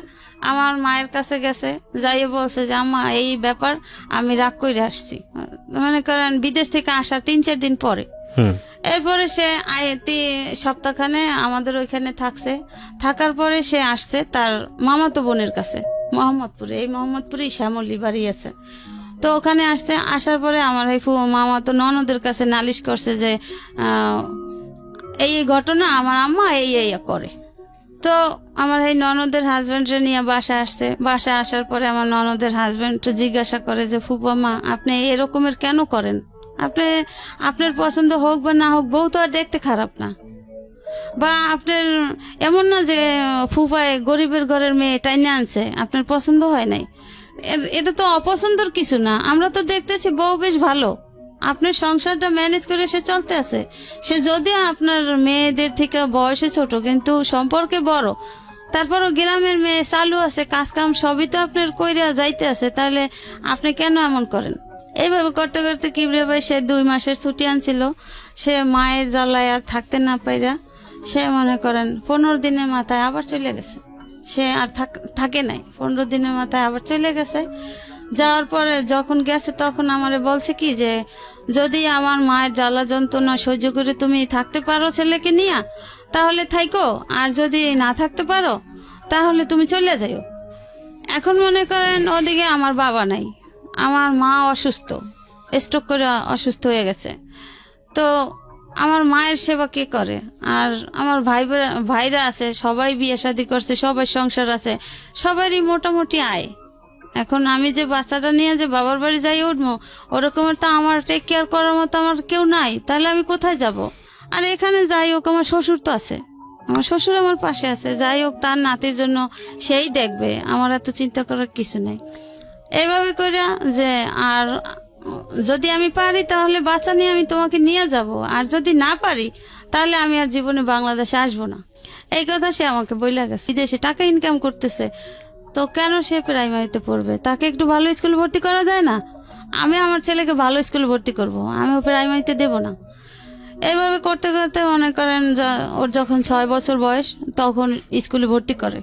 আমার মায়ের কাছে গেছে, যাইয়ে বলছে যে আম্মা এই ব্যাপার, আমি রাগ করে আসছি। মনে করেন বিদেশ থেকে আসার 3-4 দিন পরে। এরপরে সে সপ্তাহখানে আমাদের ওইখানে থাকছে, থাকার পরে সে আসছে তার মামাতো বোনের কাছে মোহাম্মদপুরে, এই মোহাম্মদপুরেই শ্যামলী বাড়ি আছে। তো ওখানে আসছে, আসার পরে আমার এই মামাতো ননদের কাছে নালিশ করছে যে এই ঘটনা আমার আম্মা এই করে। তো আমার এই ননদের হাজব্যান্ডরে নিয়ে বাসায় আসছে, বাসায় আসার পরে আমার ননদের হাজব্যান্ড জিজ্ঞাসা করে যে ফুপা মা আপনি এরকমের কেন করেন? আপনার পছন্দ হোক বা না হোক, বউ তো আর দেখতে খারাপ না, বা আপনার এমন না যে ফুফায় গরিবের ঘরের মেয়ে টাইনে আনছে আপনার পছন্দ হয় নাই, এটা তো অপছন্দর কিছু না। আমরা তো দেখতেছি বউ বেশ ভালো, আপনার সংসারটা ম্যানেজ করে সে চলতে আছে। সে যদিও আপনার মেয়েদের থেকে বয়সে ছোট কিন্তু সম্পর্কে বড়, তারপরও গ্রামের মেয়ে চালু আছে, কাজ কাম সবই তো আপনার কইরা যাইতে আছে, তাহলে আপনি কেন এমন করেন? এইভাবে করতে করতে কিবরিয়া ভাই সে 2 মাসের ছুটি আনছিল, সে মায়ের জ্বালায় আর থাকতে না পাইরা সে মনে করেন 15 দিনের মাথায় আবার চলে গেছে। সে আর থাকে নাই, 15 দিনের মাথায় আবার চলে গেছে। যাওয়ার পরে যখন গেছে তখন আমারে বলছে কি যে যদি আমার মায়ের জ্বালা যন্ত্রণা সহ্য করে তুমি থাকতে পারো ছেলেকে নিয়ে তাহলে থাইকো, আর যদি না থাকতে পারো তাহলে তুমি চলে যাও। এখন মনে করেন ওদিকে আমার বাবা নাই, আমার মা অসুস্থ, স্ট্রোক করে অসুস্থ হয়ে গেছে। তো আমার মায়ের সেবা কে করে? আর আমার ভাইরা আছে, সবাই বিয়ে শাদী করছে, সবাই সংসার আছে, সবারই মোটামুটি আয়। এখন আমি যে বাচ্চাটা নিয়ে যে বাবার বাড়ি যাই উঠবো, ওরকমের তো আমার টেক কেয়ার করার মতো আমার কেউ নাই, তাহলে আমি কোথায় যাব? আর এখানে যাই হোক আমার শ্বশুর তো আছে, আমার শ্বশুর আমার পাশে আছে, যাই হোক তার নাতির জন্য সেই দেখবে, আমার এত চিন্তা করার কিছু নেই। এইভাবে করে যে আর যদি আমি পারি তাহলে বাচ্চা নিয়ে আমি তোমাকে নিয়ে যাব, আর যদি না পারি তাহলে আমি আর জীবনে বাংলাদেশে আসবো না। এই কথা সে আমাকে বইলা গেছে। বিদেশে টাকা ইনকাম করতেছে, তো কেন সে প্রাইমারিতে পড়বে? তাকে একটু ভালো স্কুলে ভর্তি করা যায় না? আমি আমার ছেলেকে ভালো স্কুলে ভর্তি করব, আমি প্রাইমারিতে দেব না। এইভাবে করতে করতে মনে করেন ওর যখন 6 বছর বয়স তখন স্কুলে ভর্তি করে।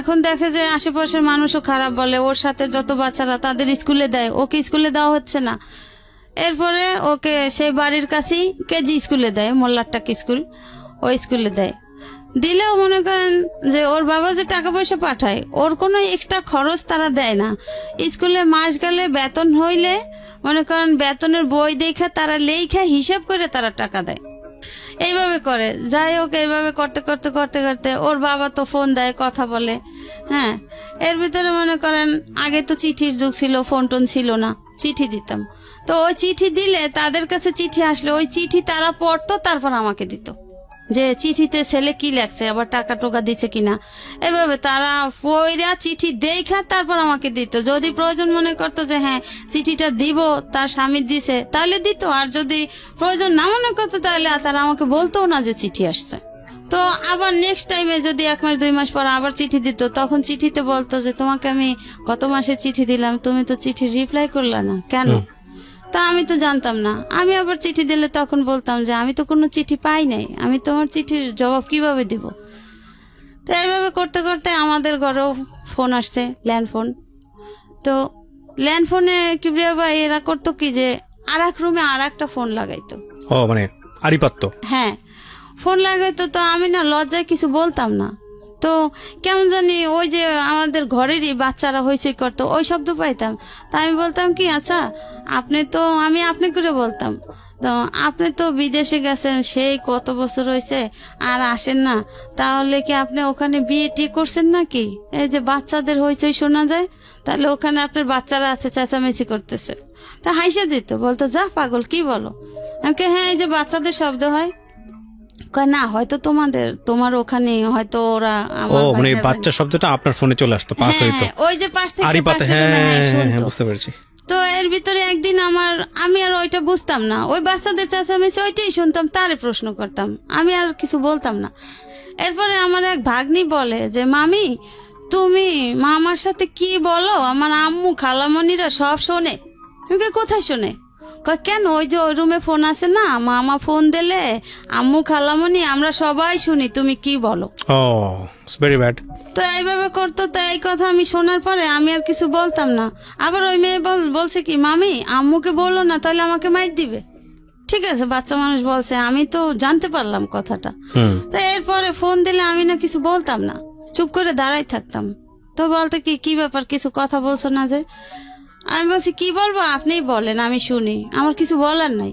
এখন দেখে যে আশেপাশের মানুষও খারাপ বলে, ওর সাথে যত বাচ্চারা তাদের স্কুলে দেয়, ওকে স্কুলে দেওয়া হচ্ছে না। এরপরে ওকে সেই বাড়ির কাছেই কেজি স্কুলে দেয়, মোল্লারটাক স্কুল, ওই স্কুলে দেয়। দিলেও মনে করেন যে ওর বাবা যে টাকা পয়সা পাঠায়, ওর কোনো এক্সট্রা খরচ তারা দেয় না। স্কুলে মাস গেলে বেতন হইলে মনে করেন বেতনের বই দেখে তারা লেখা হিসাব করে তারা টাকা দেয়। এইভাবে করে, যাই হোক এইভাবে করতে করতে করতে করতে ওর বাবা তো ফোন দেয়, কথা বলে। হ্যাঁ, এর ভিতরে মনে করেন আগে তো চিঠির যুগ ছিল, ফোন টোন ছিল না, চিঠি দিতাম। তো ওই চিঠি দিলে তাদের কাছে চিঠি আসলে ওই চিঠি তারা পড়তো, তারপর আমাকে দিত যে চিঠিতে ছেলে কি লেখছে, আবার টাকা টোকা দিছে কিনা। এভাবে তারা পয়রা চিঠি দেখা তারপর আমাকে দিত। যদি প্রয়োজন মনে করতো যে হ্যাঁ চিঠিটা দিব, তার স্বামী দিছে, তাহলে দিত। আর যদি প্রয়োজন না মনে করতো তাহলে তারা আমাকে বলতো না যে চিঠি আসছে। তো আবার নেক্সট টাইমে যদি 1 মাস 2 মাস পর আবার চিঠি দিত, তখন চিঠিতে বলতো যে তোমাকে আমি গত মাসে চিঠি দিলাম, তুমি তো চিঠি রিপ্লাই করলা না কেন? তা আমি তো জানতাম না। আমি আবার চিঠি দিলে তখন বলতাম যে আমি তো কোনো চিঠি পাই নাই, আমি তোমার চিঠির জবাব কিভাবে দিব? তো এইভাবে করতে করতে আমাদের ঘরেও ফোন আসছে, ল্যান্ড ফোন। তো ল্যান্ড ফোনে কিবরিয়া ভাই এরা করতো কি যে আর এক রুমে আর একটা ফোন লাগাইতো। ও মানে আড়িপাত্ত। হ্যাঁ, ফোন লাগাইতো। তো আমি না লজ্জায় কিছু বলতাম না। তো কেমন জানি ওই যে আমাদের ঘরেরই বাচ্চারা হইচই করতো, ওই শব্দ পাইতাম। তা আমি বলতাম কি, আচ্ছা আপনি তো, আমি আপনি করে বলতাম, তো আপনি তো বিদেশে গেছেন সেই কত বছর হয়েছে আর আসেন না, তাহলে কি আপনি ওখানে বিয়ে টি করছেন নাকি? এই যে বাচ্চাদের হইচই শোনা যায়, তাহলে ওখানে আপনার বাচ্চারা আছে চেঁচামেচি করতেছে। তা হাইসা দিত, বলতো যা পাগল কি বলো? আমাকে হ্যাঁ এই যে বাচ্চাদের শব্দ হয়। না হয়তো তোমার ওখানে হয়তো ওরা ও মানে বাচ্চা শব্দটা আপনার ফোনে চলে আসতো, পাস হইতো ওই যে পাশ থেকে আড়িপাতে। পাশের রুমে, হ্যাঁ, শুনতো। বুঝতে পেরেছি। তো এর ভিতরে একদিন আমি আর ওইটা বুঝতাম না, ওই বাচ্চাদের চেঁচামেচি ওইটাই শুনতাম, তারে প্রশ্ন করতাম, আমি আর কিছু বলতাম না। এরপরে আমার এক ভাগ্নি বলে যে মামি তুমি মামার সাথে কি বলো, আমার আম্মু খালামণিরা সব শোনে। আমি কোথায় শোনে? কয় কেন, ওই যে ওই রুমে ফোন আছে না, মামা ফোন দিলে আম্মু খালামণি আমরা সবাই শুনি তুমি কি বলো। ও ইটস ভেরি ব্যাড। তো এইভাবে করতো। তো এই কথা আমি শোনার পরে আমি আর কিছু বলতাম না। আবার ওই মেয়ে বলছে কি মামি আম্মুকে বললো না, তাহলে আমাকে মাইর দিবে। ঠিক আছে, বাচ্চা মানুষ বলছে, আমি তো জানতে পারলাম কথাটা। তো এরপরে ফোন দিলে আমি না কিছু বলতাম না, চুপ করে দাঁড়াই থাকতাম। তো বলতে কি ব্যাপার, কিছু কথা বলছো না যে? আমি বলছি কি বলবো আপনিই বলেন, আমি শুনি, আমার কিছু বলার নাই।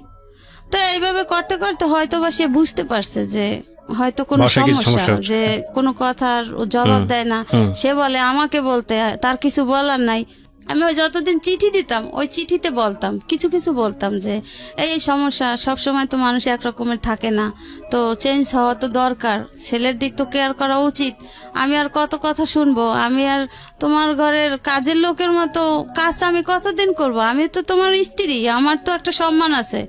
তো এইভাবে করতে করতে হয়তো বা সে বুঝতে পারছে যে হয়তো কোনো সমস্যা, যে কোনো কথার জবাব দেয় না। সে বলে আমাকে বলতে, তার কিছু বলার নাই। আমি ওই যতদিন চিঠি দিতাম ওই চিঠিতে বলতাম, কিছু বলতাম যে এই সমস্যা, সব সময় তো মানুষ একরকমের থাকে না, তো চেঞ্জ হওয়া তো দরকার, ছেলের দিক তো কেয়ার করা উচিত। আমি আর কত কথা শুনবো, আমি আর তোমার ঘরের কাজের লোকের মতো কাজ আমি কতদিন করব? আমি তো তোমার স্ত্রী, আমার তো একটা সম্মান আছে,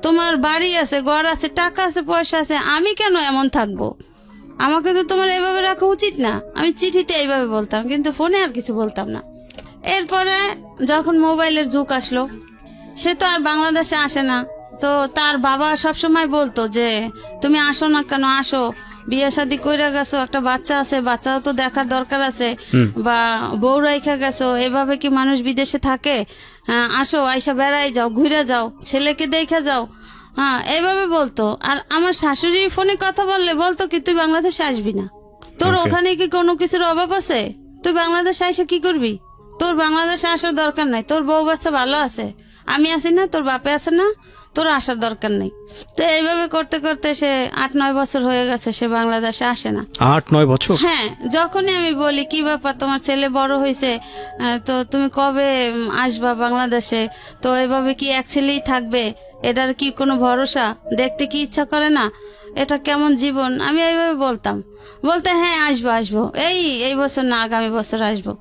তোমার বাড়ি আছে, ঘর আছে, টাকা আছে, পয়সা আছে, আমি কেন এমন থাকবো? আমাকে তো তোমার এইভাবে রাখা উচিত না। আমি চিঠিতে এইভাবে বলতাম, কিন্তু ফোনে আর কিছু বলতাম না। এরপরে যখন মোবাইলের যুগ আসলো, সে তো আর বাংলাদেশে আসে না। তো তার বাবা সবসময় বলতো যে তুমি আসো না কেন, আসো, বিয়ে শাদী কইরা গেছো, একটা বাচ্চা আছে, বাচ্চাও তো দেখার দরকার আছে, বা বউ রাইখা গেছো, এভাবে কি মানুষ বিদেশে থাকে? আসো, আইসা বেড়াই যাও, ঘুরে যাও, ছেলেকে দেখে যাও। হ্যাঁ, এইভাবে বলতো। আর আমার শাশুড়ি ফোনে কথা বললে বলতো কি তুই বাংলাদেশে আসবি না, তোর ওখানে কি কোনো কিছুর অভাব আছে? তুই বাংলাদেশে এসে কি করবি? তোর বাংলাদেশে আসার দরকার নাই, তোর বউ বাচ্চা ভালো আছে, আমি আছি না, তোর বাপে আছে না, তোর আসার দরকার নেই। তো এইভাবে করতে করতে সে 8-9 বছর হয়ে গেছে, সে বাংলাদেশে আসে না। 8-9 বছর? হ্যাঁ, যখনই আমি বলি কি ব্যাপার তোমার ছেলে বড় হয়েছে, তো তুমি কবে আসবা বাংলাদেশে, তো এভাবে কি এক ছেলেই থাকবে, এটার কি কোনো ভরসা, দেখতে কি ইচ্ছা করে না, এটা কেমন জীবন? আমি এইভাবে বলতে হ্যাঁ আসবো, এই বছর না আগামী বছর আসবো।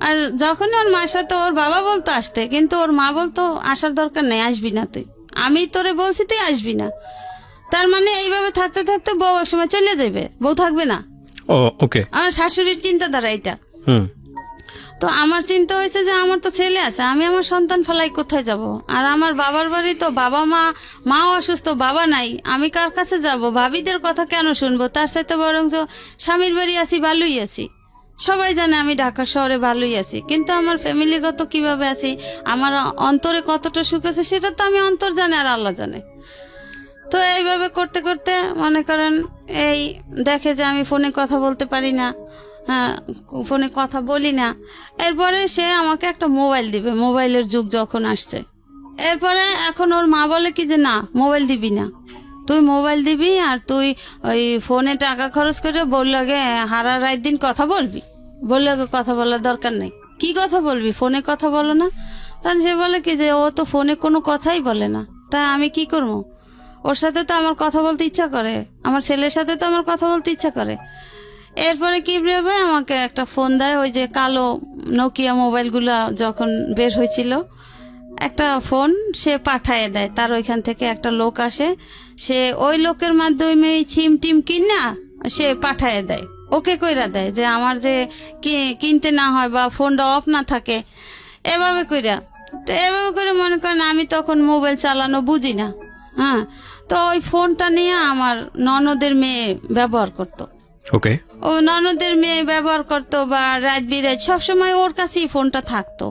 আর যখন ওর মার সাথে ওর বাবা বলতো আসতে, কিন্তু ওর মা বলতো আসার দরকার নেই, আসবি না তুই, আমি তোরে বলছি তুই আসবি না। তার মানে এইভাবে থাকতে থাকতে বউ একসময় চলে যাবে, বউ থাকবে না। ও ওকে। আমার শাশুড়ির চিন্তাধারা এটা। তো আমার চিন্তা হয়েছে যে আমার তো ছেলে আছে, আমি আমার সন্তান ফেলাই কোথায় যাব? আর আমার বাবার বাড়ি তো বাবা মাও অসুস্থ, বাবা নাই, আমি কার কাছে যাব? ভাবিদের কথা কেন শুনবো? তার সাথে বরং স্বামীর বাড়ি আছি, ভালোই আছি, সবাই জানে আমি ঢাকা শহরে ভালোই আছি, কিন্তু আমার ফ্যামিলিগত কিভাবে আছি, আমার অন্তরে কতটা সুখ আছে সেটা তো আমি অন্তর জানে আর আল্লাহ জানে। তো এইভাবে করতে করতে মনে করেন এই দেখে যে আমি ফোনে কথা বলতে পারি না, ফোনে কথা বলি না। এরপরে সে আমাকে একটা মোবাইল দিবে, মোবাইলের যুগ যখন আসছে। এরপরে এখন ওর মা বলে কি যে না, মোবাইল দিবি না, তুই মোবাইল দিবি আর তুই ওই ফোনে টাকা খরচ করে বললাগে হারা রাত দিন কথা বলবি, বললাগে কথা বলার দরকার নেই। কি কথা বলবি, ফোনে কথা বলো না? তখন সে বলে কি যে ও তো ফোনে কোনো কথাই বলে না, তাই আমি কি করবো? ওর সাথে তো আমার কথা বলতে ইচ্ছা করে, আমার ছেলের সাথে তো আমার কথা বলতে ইচ্ছা করে। এরপরে কি ভেবে আমাকে একটা ফোন দেয়, ওই যে কালো নোকিয়া মোবাইলগুলো যখন বের হয়েছিল, একটা ফোন সে পাঠায় দেয়। তার ওইখান থেকে একটা লোক আসে, সে ওই লোকের মাধ্যমে সিম টিম কিনা সে পাঠায় দেয়, ওকে কইরা দেয় যে আমার যে কিনতে না হয় বা ফোনটা অফ না থাকে, এভাবে কইরা। তো এভাবে করে মনে করেন আমি তখন মোবাইল চালানো বুঝি না। হ্যাঁ, তো ওই ফোনটা নিয়ে আমার ননদের মেয়ে ব্যবহার করতো। ওকে। ও ননদের মেয়ে ব্যবহার করতো বা রাত বিরাত সবসময় ওর কাছেই ফোনটা থাকতো।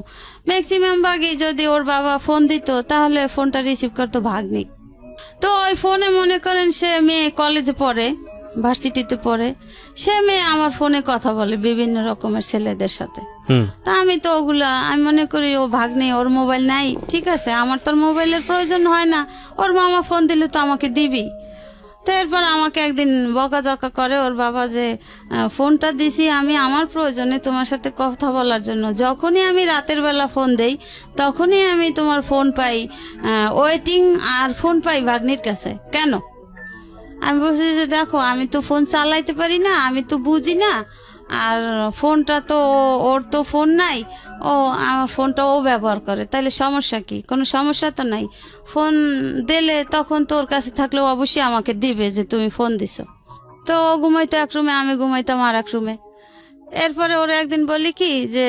ম্যাক্সিমাম ভাগে যদি ওর বাবা ফোন দিত তাহলে ফোনটা রিসিভ করতো ভাগ্নি। তো ওই ফোনে মনে করেন সে মেয়ে কলেজে পড়ে, ভার্সিটিতে পড়ে, সে মেয়ে আমার ফোনে কথা বলে বিভিন্ন রকমের ছেলেদের সাথে। তা আমি তো ওগুলা আমি মনে করি ও ভাগ্নি, ওর মোবাইল নাই, ঠিক আছে, আমার তো মোবাইলের প্রয়োজন হয় না, ওর মামা ফোন দিলে তো আমাকে দিবি। তো এরপর আমাকে একদিন বকাঝকা করে ওর বাবা যে ফোনটা দিছি আমি আমার প্রয়োজনে তোমার সাথে কথা বলার জন্য, যখনই আমি রাতের বেলা ফোন দেই তখনই আমি তোমার ফোন পাই ওয়েটিং, আর ফোন পাই ভাগ্নির কাছে, কেন? আমি বলছি যে দেখো আমি তো ফোন চালাইতে পারি না, আমি তো বুঝি না, আর ফোনটা তো ওর তো ফোন নাই, ও আমার ফোনটা ও ব্যবহার করে, তাহলে সমস্যা কি? কোনো সমস্যা তো নাই, ফোন দিলে তখন তো ওর কাছে থাকলেও অবশ্যই আমাকে দিবে যে তুমি ফোন দিছো। তো ও ঘুমাইতো এক রুমে, আমি ঘুমাইতাম আর এক রুমে। এরপরে ওরা একদিন বলি কি যে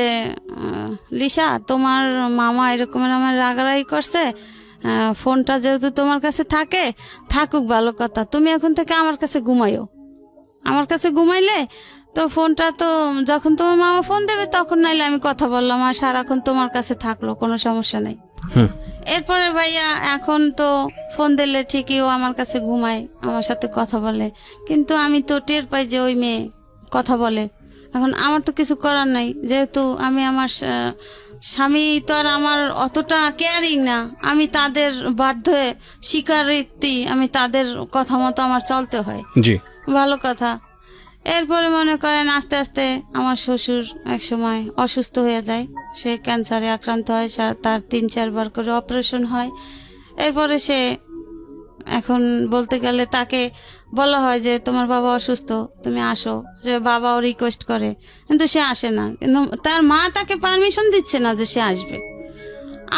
লিসা তোমার মামা এরকম আমার রাগারাগি করছে, ফোনটা যেহেতু তোমার কাছে থাকে থাকুক, ভালো কথা, তুমি এখন থেকে আমার কাছে ঘুমাইও, আমার কাছে ঘুমাইলে তো ফোনটা তো যখন তোমার মামা ফোন দেবে তখন নাইলে আমি কথা বললাম, আর সারাক্ষণ তোমার কাছে থাকলো, কোনো সমস্যা নাই। এরপরে ভাইয়া এখন তো ফোন দিলে ঠিকই ও আমার কাছে ঘুমায়, আমার সাথে কথা বলে, কিন্তু আমি তো টের পাই যে ওই মেয়ে কথা বলে। এখন আমার তো কিছু করার নাই, যেহেতু আমি আমার স্বামী তো আর আমার অতটা কেয়ারিং না, আমি তাদের বাধ্য স্বীকারোক্তি, আমি তাদের কথা মতো আমার চলতে হয়। জি, ভালো কথা। এরপরে মনে করেন আস্তে আস্তে আমার শ্বশুর এক সময় অসুস্থ হয়ে যায়, সে ক্যান্সারে আক্রান্ত হয়, তার 3-4 বার করে অপারেশন হয়। এরপরে সে এখন বলতে গেলে তাকে বলা হয় যে তোমার বাবা অসুস্থ, তুমি আসো, যে বাবাও রিকোয়েস্ট করে কিন্তু সে আসে না, কিন্তু তার মা তাকে পারমিশন দিচ্ছে না যে সে আসবে।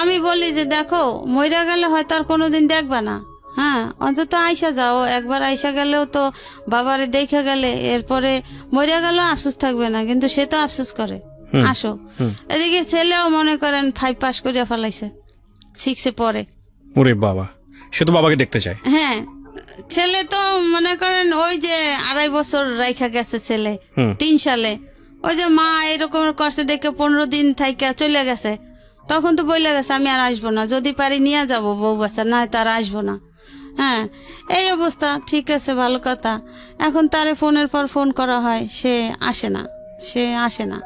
আমি বলি যে দেখো মইরা গেলে হয়তো আর কোনোদিন দেখবা না, হ্যাঁ অন্তত আইসা যাও, একবার আইসা গেলেও তো বাবারে দেখে গেলে, এরপরে মইরা গেলেও আফসোস থাকবে না, কিন্তু সে তো আফসোস করে, আসো। এদিকে ছেলেও মনে করেন 5 পাস করিয়া ফেলাইছে, 6-এ পড়ে। ওরে বাবা, সে তো বাবাকে দেখতে চায়। হ্যাঁ, ছেলে তো মনে করেন ওই যে 2.5 বছর রাইখা গেছে ছেলে 3 সালে, ওই যে মা এরকম করছে দেখে 15 দিন থাইকা চলে গেছে, তখন তো বইলে গেছে আমি আর আসবো না, যদি পারি নিয়ে যাবো বউ বাচ্চা, না তার আসবো না। হ্যাঁ, এই অবস্থা। ঠিক আছে, ভালো কথা। এখন তারে ফোনের পর ফোন করা হয়, সে আসে না,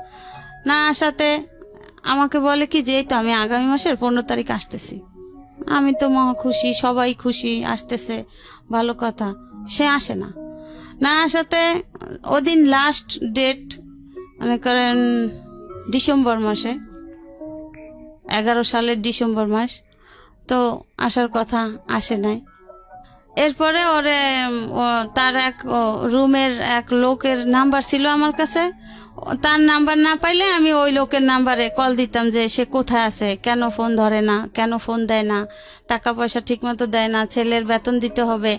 না আসাতে আমাকে বলে কি যে এই তো আমি আগামী মাসের 15 তারিখ আসতেছি। আমি তো মহা খুশি, সবাই খুশি, আসতেছে, ভালো কথা। সে আসে না, না আসাতে ওদিন লাস্ট ডেট মনে করেন ডিসেম্বর মাসে, 11 সালের ডিসেম্বর মাস, তো আসার কথা, আসে নাই। এরপরে ওরে তার এক রুমের এক লোকের নাম্বার ছিল আমার কাছে, তার নাম্বার না পাইলে আমি ওই লোকের নাম্বারে কল দিতাম যে সে কোথায় আছে, কেন ফোন ধরে না, কেন ফোন দেয় না, টাকা পয়সা ঠিক মতো দেয় না, ছেলের বেতন দিতে হবে,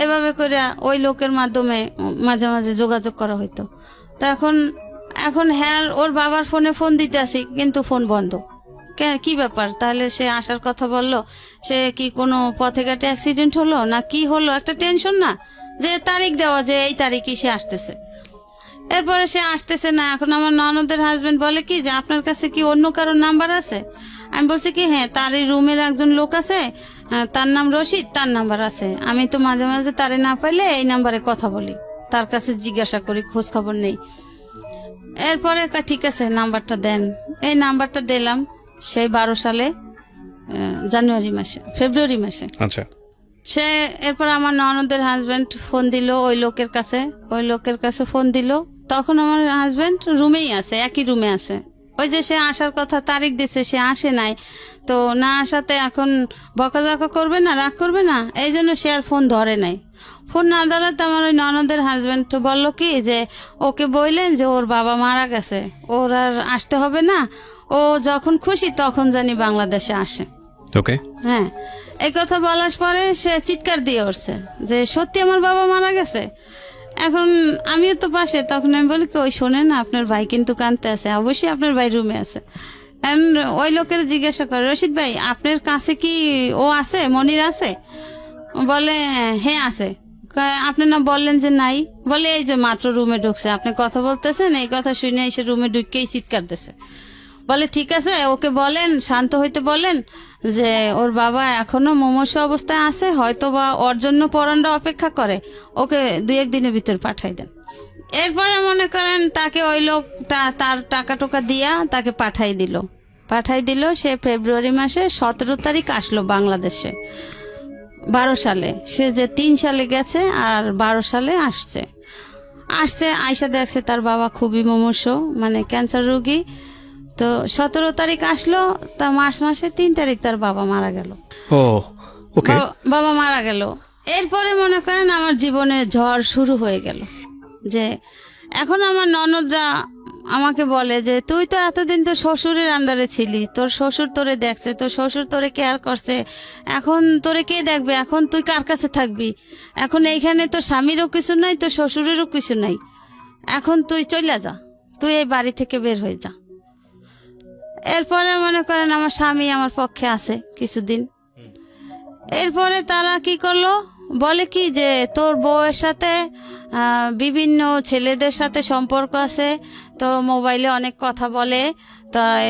এভাবে করে ওই লোকের মাধ্যমে মাঝে মাঝে যোগাযোগ করা হইতো। তো এখন হ্যাঁ ওর বাবার ফোনে ফোন দিতে আসি, কিন্তু ফোন বন্ধ। কি ব্যাপার, তাহলে সে আসার কথা বললো, সে কি কোনো পথে ঘাটে অ্যাক্সিডেন্ট হলো না কি হলো, একটা টেনশন না, যে তারিখ দেওয়া যে এই তারিখে সে আসতেছে। এরপরে সে আসতেছে না। এখন আমার ননদের হাজবেন্ড বলে কি যে আপনার কাছে কি অন্য কারোর নাম্বার আছে? আমি বলছি কি হ্যাঁ, তার এই রুমের একজন লোক আছে, তার নাম রশিদ, তার নাম্বার আছে, আমি তো মাঝে মাঝে তারে না পাইলে এই নাম্বারে কথা বলি, তার কাছে জিজ্ঞাসা করি, খোঁজ খবর নেই। এরপরে ঠিক আছে নাম্বারটা দেন, এই নাম্বারটা দিলাম সেই 12 সালে ফেব্রুয়ারি মাসে। আচ্ছা, সে এরপর আমার ননদের হাজবেন্ড ফোন দিল ওই লোকের কাছে ফোন দিল। তখন আমার হাজবেন্ড রুমেই আছে, একই রুমে আছে। ওই যে সে আসার কথা তারিখ দিছে, সে আসে নাই। তো না আসাতে এখন বকাঝকা করবে না, রাগ করবে না, এই জন্য সে আর ফোন ধরে নাই। ফোন না ধরাতে আমার ওই ননদের হাজব্যান্ড বলল কি যে ওকে বললেন যে ওর বাবা মারা গেছে, ওর আর আসতে হবে না, ও যখন খুশি তখন জানি বাংলাদেশে আসে। ওকে। হ্যাঁ, এই কথা বলার পরে সে চিৎকার দিয়ে উঠছে যে সত্যি আমার বাবা মারা গেছে। এখন আমিও তো পাশে, তখন আমি বলি কি ওই শোনেন না, আপনার ভাই কিন্তু কাঁদতে আছে, অবশ্যই আপনার ভাই রুমে আছে। ওই লোকের জিজ্ঞাসা করে, রশিদ ভাই আপনার কাছে কি ও আছে, মনির আছে? বলে হ্যাঁ আছে। আপনি না বললেন যে নাই? বলে এই যে মাত্র রুমে ঢুকছে, আপনি কথা বলতেছেন, এই কথা শুনে এসে রুমে ঢুকেই চিৎকার দিছে। বলে ঠিক আছে, ওকে বলেন, শান্ত হইতে বলেন যে ওর বাবা এখনো মুমূর্ষু অবস্থায় আছে, হয়তো বা ওর জন্য পরানরা অপেক্ষা করে, ওকে 2-1 দিনের ভিতর পাঠাই দেন। এরপরে মনে করেন তাকে ওই লোকটা তার টাকা টোকা দিয়া তাকে পাঠাই দিল। সে ফেব্রুয়ারি মাসে 17 তারিখ আসলো বাংলাদেশে 12 সালে। সে যে 3 সালে গেছে আর 12 সালে আসছে আইসা দেখছে তার বাবা খুবই মুমূর্ষু, মানে ক্যান্সার রোগী। তো 17 তারিখ আসলো, তা মার্চ মাসে 3 তারিখ তার বাবা মারা গেল। ও ওকে। বাবা মারা গেল। এরপরে মনে করেন আমার জীবনের ঝড় শুরু হয়ে গেল। যে এখন আমার ননদরা আমাকে বলে যে তুই তো এতদিন তো শ্বশুরের আন্ডারে ছিলি, তোর শ্বশুর তোরে দেখছে, তোর শ্বশুর তোরে কেয়ার করছে, এখন তোরে কে দেখবে, এখন তুই কার কাছে থাকবি? এখন এইখানে তো স্বামীরও কিছু নাই, তোর শ্বশুরেরও কিছু নাই, এখন তুই চলে যা, তুই এই বাড়ি থেকে বের হয়ে যা। এরপরে মনে করেন আমার স্বামী আমার পক্ষে আছে কিছুদিন। এরপরে তারা কি করলো, বলে কি যে তোর বউয়ের সাথে বিভিন্ন ছেলেদের সাথে সম্পর্ক আছে, তো মোবাইলে অনেক কথা বলে। তাই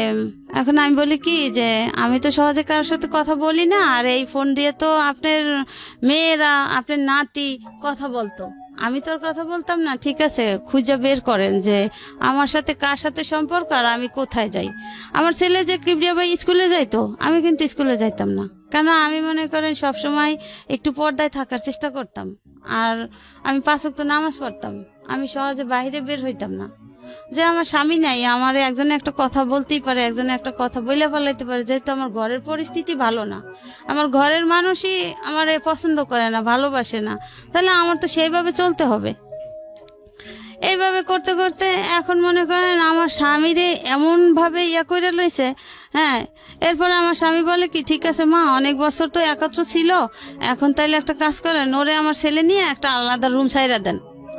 এখন আমি বলি কি যে আমি তো সহজে কারোর সাথে কথা বলি না, আর এই ফোন দিয়ে তো আপনার মেয়েরা, আপনার নাতি কথা বলতো, আমি তোর কথা বলতাম না। ঠিক আছে, খুঁজে বের করেন যে আমার সাথে কার সাথে সম্পর্ক আর আমি কোথায় যাই। আমার ছেলে যে কিবরিয়া ভাই স্কুলে যাইতো, আমি কিন্তু স্কুলে যাইতাম না, কেন আমি মনে করেন সবসময় একটু পর্দায় থাকার চেষ্টা করতাম, আর আমি 5 ওয়াক্ত নামাজ পড়তাম, আমি সহজে বাইরে বের হইতাম না। যে আমার স্বামী নাই, আমার একজনে একটা কথা বলতেই পারে, একজনে একটা কথা বইলে ফেলাইতে পারে, যেহেতু আমার ঘরের পরিস্থিতি ভালো না, আমার ঘরের মানুষই আমার পছন্দ করে না, ভালোবাসে না, তাহলে আমার তো সেইভাবে চলতে হবে। এইভাবে করতে করতে এখন মনে করেন আমার স্বামীরে এমনভাবে করে লইছে। হ্যাঁ, এরপরে আমার স্বামী বলে কি ঠিক আছে মা, অনেক বছর তো একত্র ছিল, এখন তাইলে একটা কাজ করেন, ওরে আমার ছেলে নিয়ে একটা আলাদা রুম ছাইরা দেন,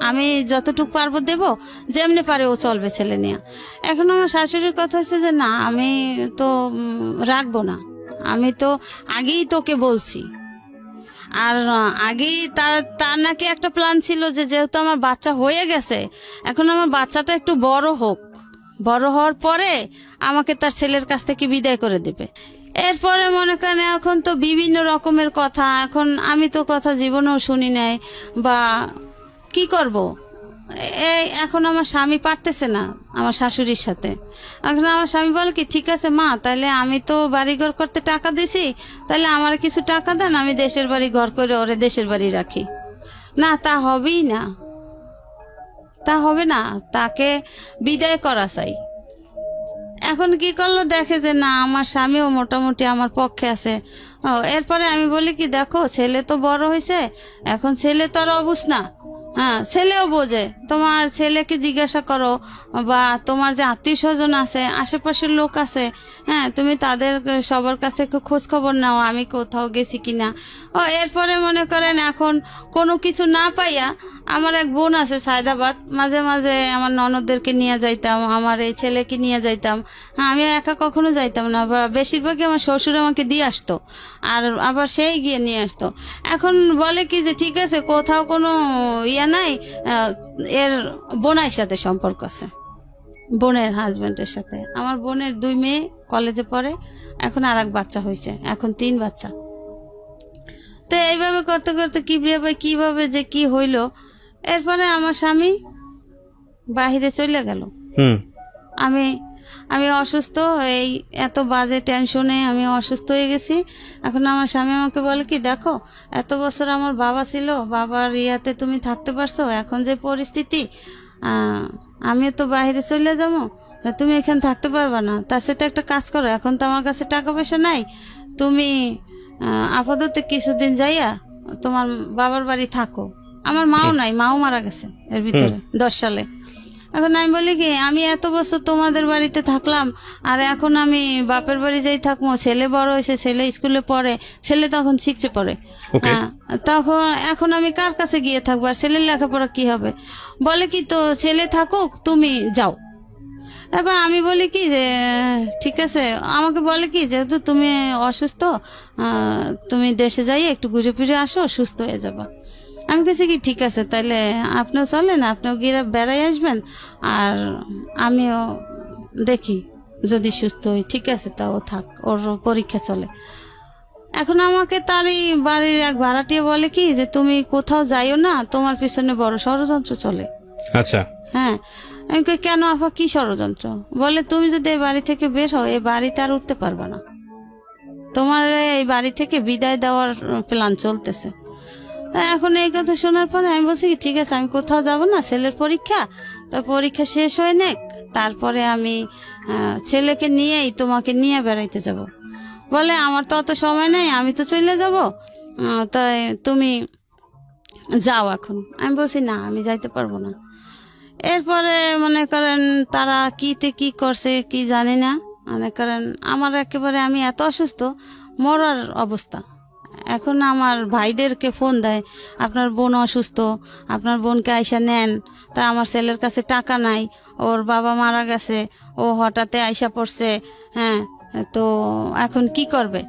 আমি যতটুকু পারবো দেব, যেমনি পারে ও চলবে ছেলে নিয়ে। এখন আমার শাশুড়ির কথা হচ্ছে যে না, আমি তো রাখবো না, আমি তো আগেই তোকে বলছি। আর আগেই তার নাকি একটা প্ল্যান ছিল যে যেহেতু আমার বাচ্চা হয়ে গেছে, এখন আমার বাচ্চাটা একটু বড় হোক, বড় হওয়ার পরে আমাকে তার ছেলের কাছ থেকে বিদায় করে দেবে। এরপরে মনে করেন এখন তো বিভিন্ন রকমের কথা, এখন আমি তো কথা জীবনেও শুনি নাই, বা কি করব। এখন আমার স্বামী পারতেছে না আমার শাশুড়ির সাথে। এখন আমার স্বামী বলে কি ঠিক আছে মা, তাহলে আমি তো বাড়িঘর করতে টাকা দিছি, তাহলে আমার কিছু টাকা দেন, আমি দেশের বাড়ি ঘর করে ওরে দেশের বাড়ি রাখি। না, তা হবেই না, তা হবে না, তাকে বিদায় করা চাই। এখন কি করলো, দেখে যে না আমার স্বামীও মোটামুটি আমার পক্ষে আছে। এরপরে আমি বলি কি দেখো, ছেলে তো বড় হয়েছে, এখন ছেলে তো আর অবুঝ না, হ্যাঁ ছেলেও বোঝে, তোমার ছেলেকে জিজ্ঞাসা করো, বা তোমার যে আত্মীয় স্বজন আছে, আশেপাশের লোক আছে, হ্যাঁ তুমি তাদের সবার কাছ থেকে খোঁজ খবর নাও আমি কোথাও গেছি কিনা। এরপরে মনে করেন এখন কোনো কিছু না পাইয়া আমার এক বোন আছে সায়দাবাদ, মাঝে মাঝে আমার ননদদেরকে নিয়ে যাইতাম, আমার এই ছেলেকে নিয়ে যাইতাম। হ্যাঁ, আমি একা কখনো যাইতাম না, বা বেশিরভাগই আমার শ্বশুর আমাকে দিয়ে আসতো, আর আবার সেই গিয়ে নিয়ে আসতো। এখন বলে কি যে ঠিক আছে, কোথাও কোনো নাই, এর বোনের সাথে সম্পর্ক আছে, বোনের হাজবেন্ডের সাথে। আমার বোনের 2 মেয়ে কলেজে পড়ে, এখন আর এক বাচ্চা হয়েছে, এখন 3 বাচ্চা। তো এইভাবে করতে করতে কিভাবে যে কি হইলো, এরপরে আমার স্বামী বাহিরে চলে গেল। আমি অসুস্থ, এই এত বাজে টেনশনে আমি অসুস্থ হয়ে গেছি। এখন আমার স্বামী আমাকে বলে কি দেখো, এত বছর আমার বাবা ছিল, বাবার ইয়াতে তুমি থাকতে পারছো, এখন যে পরিস্থিতি, আমিও তো বাইরে চলে যাবো, তুমি এখানে থাকতে পারবা না, তার সাথে একটা কাজ করো, এখন তো আমার কাছে টাকা পয়সা নাই, তুমি আপাতত কিছুদিন যাইয়া তোমার বাবার বাড়ি থাকো। আমার মাও নাই, মাও মারা গেছে এর ভিতরে 10 সালে। এখন আমি বলি কি, আমি এত বছর তোমাদের বাড়িতে থাকলাম, আর এখন আমি বাপের বাড়ি যাই থাকবো, ছেলে বড় হয়েছে, ছেলে স্কুলে পড়ে, ছেলে তখন 6-এ পড়ে, তখন এখন আমি কার কাছে গিয়ে থাকবো, আর ছেলের লেখাপড়া কি হবে? বলে কি তো ছেলে থাকুক, তুমি যাও। এবার আমি বলি কি যে ঠিক আছে, আমাকে বলে কি যেহেতু তুমি অসুস্থ, তুমি দেশে যাই একটু ঘুরে ফিরে আসো, সুস্থ হয়ে যাবা। আমি কেছি কি ঠিক আছে, তাইলে আপনিও চলেন, আপনিও গিয়ে বেড়াই আসবেন, আর আমিও দেখি যদি সুস্থ হই। ঠিক আছে, তাও থাক, ওর পরীক্ষা চলে। এখন আমাকে তার এই বাড়ির এক ভাড়াটিয়া বলে কি যে তুমি কোথাও যাইও না, তোমার পিছনে বড় ষড়যন্ত্র চলে। আচ্ছা, হ্যাঁ। আমি কই কেন আপা, কি ষড়যন্ত্র? বলে তুমি যদি এই বাড়ি থেকে বের হও, এই বাড়িতে আর উঠতে পারবে না, তোমার এই বাড়ি থেকে বিদায় দেওয়ার প্ল্যান চলতেছে। তা এখন এই কথা শোনার পরে আমি বলছি কি ঠিক আছে, আমি কোথাও যাব না, ছেলের পরীক্ষা, তো পরীক্ষা শেষ হয়ে নেক, তারপরে আমি ছেলেকে নিয়েই তোমাকে নিয়ে বেড়াইতে যাব। বলে আমার তো অত সময় নেই, আমি তো চলে যাব, তাই তুমি যাও এখন। আমি বলছি না, আমি যাইতে পারবো না। এরপরে মনে করেন তারা কিতে কি করছে কি জানি না, মনে করেন আমার একেবারে আমি এত অসুস্থ, মরার অবস্থা। এখন আমার ভাইদেরকে ফোন দেয়, আপনার বোন অসুস্থ, আপনার বোনকে আইসা নেন। তা আমার ছেলের কাছে টাকা নাই, ওর বাবা মারা গেছে, ও হঠাৎ আইসা পড়ছে, হ্যাঁ, তো এখন কি করবে?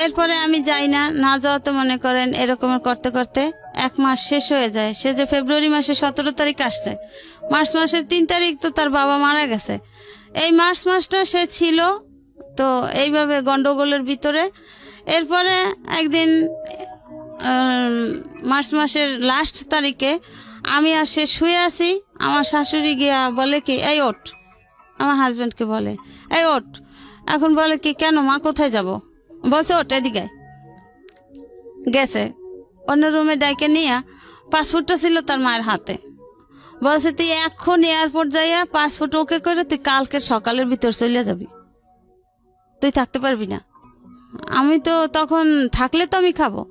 এরপরে আমি যাই না, না যাওয়াতে মনে করেন এরকমের করতে করতে 1 মাস শেষ হয়ে যায়। সে যে ফেব্রুয়ারি মাসে 17 তারিখ আসছে, মার্চ মাসের 3 তারিখ তো তার বাবা মারা গেছে। এই মার্চ মাসটা সে ছিল তো এইভাবে গন্ডগোলের ভিতরে। এরপরে একদিন মার্চ মাসের লাস্ট তারিখে আমি আর সে শুয়ে আছি, আমার শাশুড়ি গিয়া বলে কি এই ওঠ, আমার হাজব্যান্ডকে বলে এই ওঠ। এখন বলে কি কেন মা, কোথায় যাব? বলছে ওঠ এদিকে। গেছে অন্য রুমে ডাইকে নিয়ে, পাসপোর্টটা ছিল তার মায়ের হাতে। বলছে তুই এখন এয়ারপোর্ট যাইয়া পাসপোর্ট ওকে করে তুই কালকে সকালের ভিতর চলে যাবি, তুই থাকতে পারবি না। আমি তো তখন থাকলে তো আমি খাবো।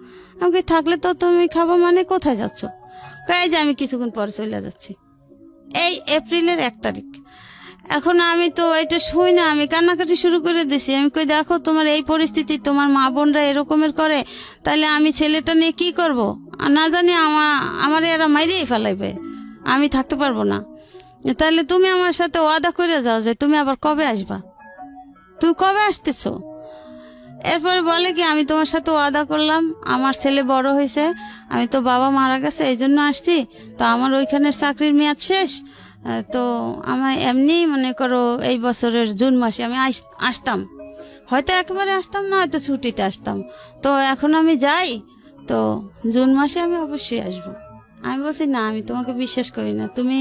আমাকে থাকলে তো তুমি খাবো মানে কোথায় যাচ্ছ? কয়ে যে আমি কিছুক্ষণ পরে চলে যাচ্ছি। এই এপ্রিলের 1 তারিখ। এখন আমি তো এটা শুই না, আমি কান্নাকাটি শুরু করে দিছি। আমি কই দেখো তোমার এই পরিস্থিতি, তোমার মা বোনরা এরকমের করে, তাহলে আমি ছেলেটা নিয়ে কি করব? আর না জানি আমার এরা মাইরেই ফেলাইবে, আমি থাকতে পারবো না। তাহলে তুমি আমার সাথে ওয়াদা করে যাও যে তুমি আবার কবে আসবা, তুমি কবে আসতেছো? এরপরে বলে কি আমি তোমার সাথে ওয়াদা করলাম, আমার ছেলে বড় হয়েছে, আমি তো বাবা মারা গেছে এই জন্য আসছি, তো আমার ওইখানের চাকরির মেয়াদ শেষ, তো আমার এমনি মনে করো এই বছরের জুন মাসে আমি আসতাম, হয়তো একেবারে আসতাম না, হয়তো ছুটিতে আসতাম, তো এখন আমি যাই, তো জুন মাসে আমি অবশ্যই আসবো। আমি বলছি না, আমি তোমাকে বিশ্বাস করি না, তুমি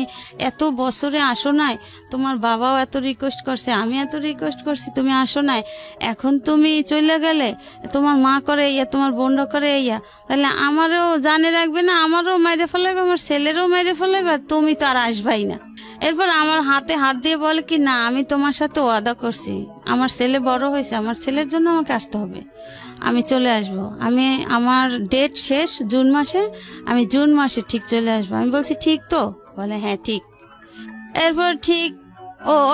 এত বছরে আসো নাই, তোমার বাবাও এত রিকোয়েস্ট করছে, আমি এত রিকোয়েস্ট করছি, তুমি আসো নাই, এখন তুমি চলে গেলে, তোমার মা করে ইয়া, তোমার বোনরা করে ইয়া, তাহলে আমারও জানে রাখবে না, আমারও মেরে ফেলাবে, আমার ছেলেরও মেরে ফেলাবে, আর তুমি তো আর আসবাই না। এরপর আমার হাতে হাত দিয়ে বলে কি না, আমি তোমার সাথে ওয়াদা করছি, আমার ছেলে বড় হয়েছে, আমার ছেলের জন্য আমাকে আসতে হবে, আমি চলে আসব, আমি আমার ডেট শেষ জুন মাসে, আমি জুন মাসে ঠিক চলে আসবো। আমি বলছি ঠিক তো? বলে হ্যাঁ ঠিক। এরপর ঠিক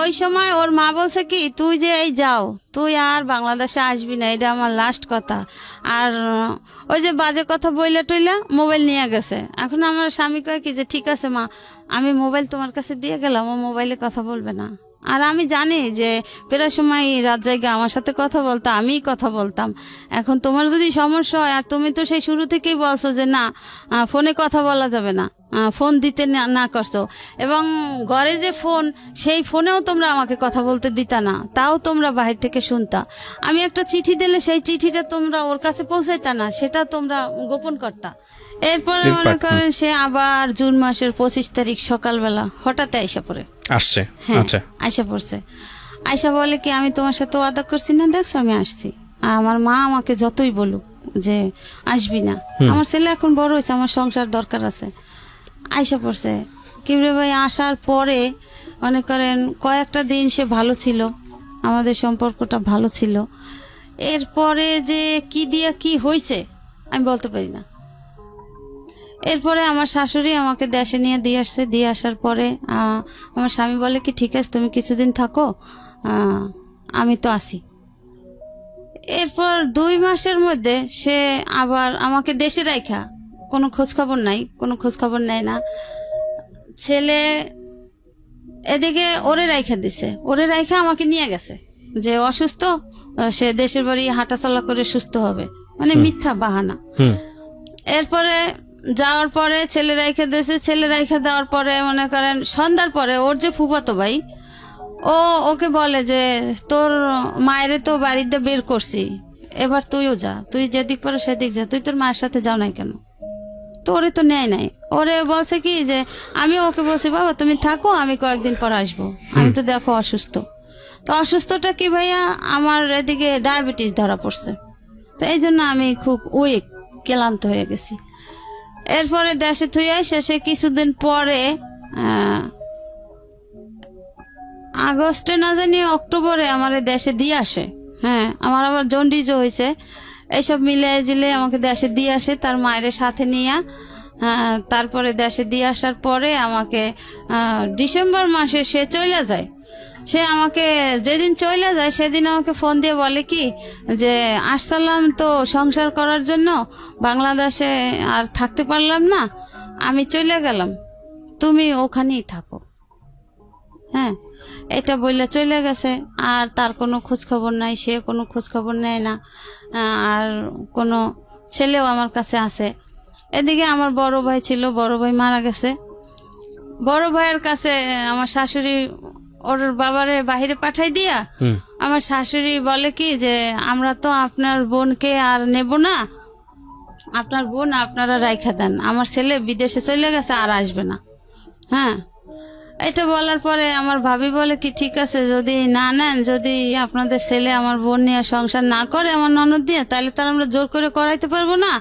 ওই সময় ওর মা বলছে কি তুই যে এই যাও, তুই আর বাংলাদেশে আসবি না, এটা আমার লাস্ট কথা। আর ওই যে বাজে কথা বইলা টইলা মোবাইল নিয়ে গেছে। এখন আমার স্বামী কয় কি যে ঠিক আছে মা, আমি মোবাইল তোমার কাছে দিয়ে গেলাম, ও মোবাইলে কথা বলবে না। আর আমি জানি যে প্রায় সময় রাত জায়গা আমার সাথে কথা বলতো, আমিই কথা বলতাম। এখন তোমার যদি সমস্যা হয়, আর তুমি তো সেই শুরু থেকেই বলছো যে না ফোনে কথা বলা যাবে না, ফোন দিতে না করছো, এবং ঘরে যে ফোন, সেই ফোনেও তোমরা আমাকে কথা বলতে দিতা না, তাও তোমরা বাহির থেকে শুনতা। আমি একটা চিঠি দিলে সেই চিঠিটা তোমরা ওর কাছে পৌঁছাইতা না, সেটা তোমরা গোপন করতা। এরপরে মনে করেন সে আবার জুন মাসের 25 তারিখ সকালবেলা হঠাৎ আইসা পড়ে আসছে। আচ্ছা, আইসা পড়ছে। আইসা বলে কি আমি তোমার সাথে ওয়াদা করছি না, দেখছো আমি আসছি। আমার মা আমাকে যতই বলুক যে আসবি না, আমার ছেলে এখন বড় হয়েছে, আমার সংসার দরকার আছে। আইসা পড়ছে কিবরে ভাই। আসার পরে মনে করেন কয়েকটা দিন সে ভালো ছিল, আমাদের সম্পর্কটা ভালো ছিল। এরপরে যে কি দিয়া কি হয়েছে আমি বলতে পারি না। এরপরে আমার শাশুড়ি আমাকে দেশে নিয়ে দিয়ে আসছে। দিয়ে আসার পরে আমার স্বামী বলে কি ঠিক আছে তুমি কিছুদিন থাকো, আমি তো আসি। এরপর 2 মাসের মধ্যে সে আবার আমাকে দেশে রাইখা, কোনো খোঁজখবর নাই, কোনো খোঁজখবর নেয় না। ছেলে এদিকে ওরে রাইখা দিছে, ওরে রাইখা আমাকে নিয়ে গেছে যে অসুস্থ, সে দেশের বাড়ি হাঁটাচলা করে সুস্থ হবে, মানে মিথ্যা বাহানা। এরপরে যাওয়ার পরে ছেলে রাইখা দিয়েছে। ছেলে রাইখা দেওয়ার পরে মনে করেন সন্ধ্যার পরে ওর যে ফুফাতো ভাই ওকে বলে যে তোর মায়েরে তো বাড়িতে বের করছি, এবার তুইও যা, তুই যেদিক পারো সেদিক যা, তুই তোর মায়ের সাথে যাও নাই কেন? তো ওরে তো নেয় নাই। ওরে বলছে কি যে আমি ওকে বলছি বাবা তুমি থাকো, আমি কয়েকদিন পর আসবো, আমি তো দেখো অসুস্থ। তো অসুস্থটা কি ভাইয়া, আমার এদিকে ডায়াবেটিস ধরা পড়ছে, তো এই জন্য আমি খুব উইক, ক্লান্ত হয়ে গেছি। এরপরে দেশে থুয়ে শেষে কিছুদিন পরে আগস্টে না জানি অক্টোবরে আমার দেশে দিয়ে আসে। হ্যাঁ, আমার আবার জন্ডিসও হয়েছে। এইসব মিলে জিলে আমাকে দেশে দিয়ে আসে তার মায়ের সাথে নিয়ে। তারপরে দেশে দিয়ে আসার পরে আমাকে ডিসেম্বর মাসে সে চলে যায়। সে আমাকে যেদিন চলে যায় সেদিন আমাকে ফোন দিয়ে বলে কি যে আসসালাম তো সংসার করার জন্য, বাংলাদেশে আর থাকতে পারলাম না, আমি চলে গেলাম, তুমি ওখানেই থাকো। হ্যাঁ, এটা বললে চলে গেছে। আর তার কোনো খোঁজখবর নাই, সে কোনো খোঁজখবর নেয় না। আর কোনো ছেলেও আমার কাছে আছে। এদিকে আমার বড় ভাই ছিল, বড় ভাই মারা গেছে। বড় ভাইয়ের কাছে আমার শাশুড়ি ওর বাবারে বাহিরে পাঠাই দিয়া আমার শাশুড়ি বলে কি যে আমরা তো আপনার বোনকে আর নেব না, আপনার বোন আপনারা রাইখা দেন, আমার ছেলে বিদেশে চলে গেছে আর আসবে না। হ্যাঁ, এটা বলার পরে আমার ভাবি বলে কি ঠিক আছে যদি না নেন, যদি আপনাদের ছেলে আমার বোন নিয়ে সংসার না করে আমার ননদ দিয়ে, তাহলে তার আমরা জোর করে করাইতে পারবো না,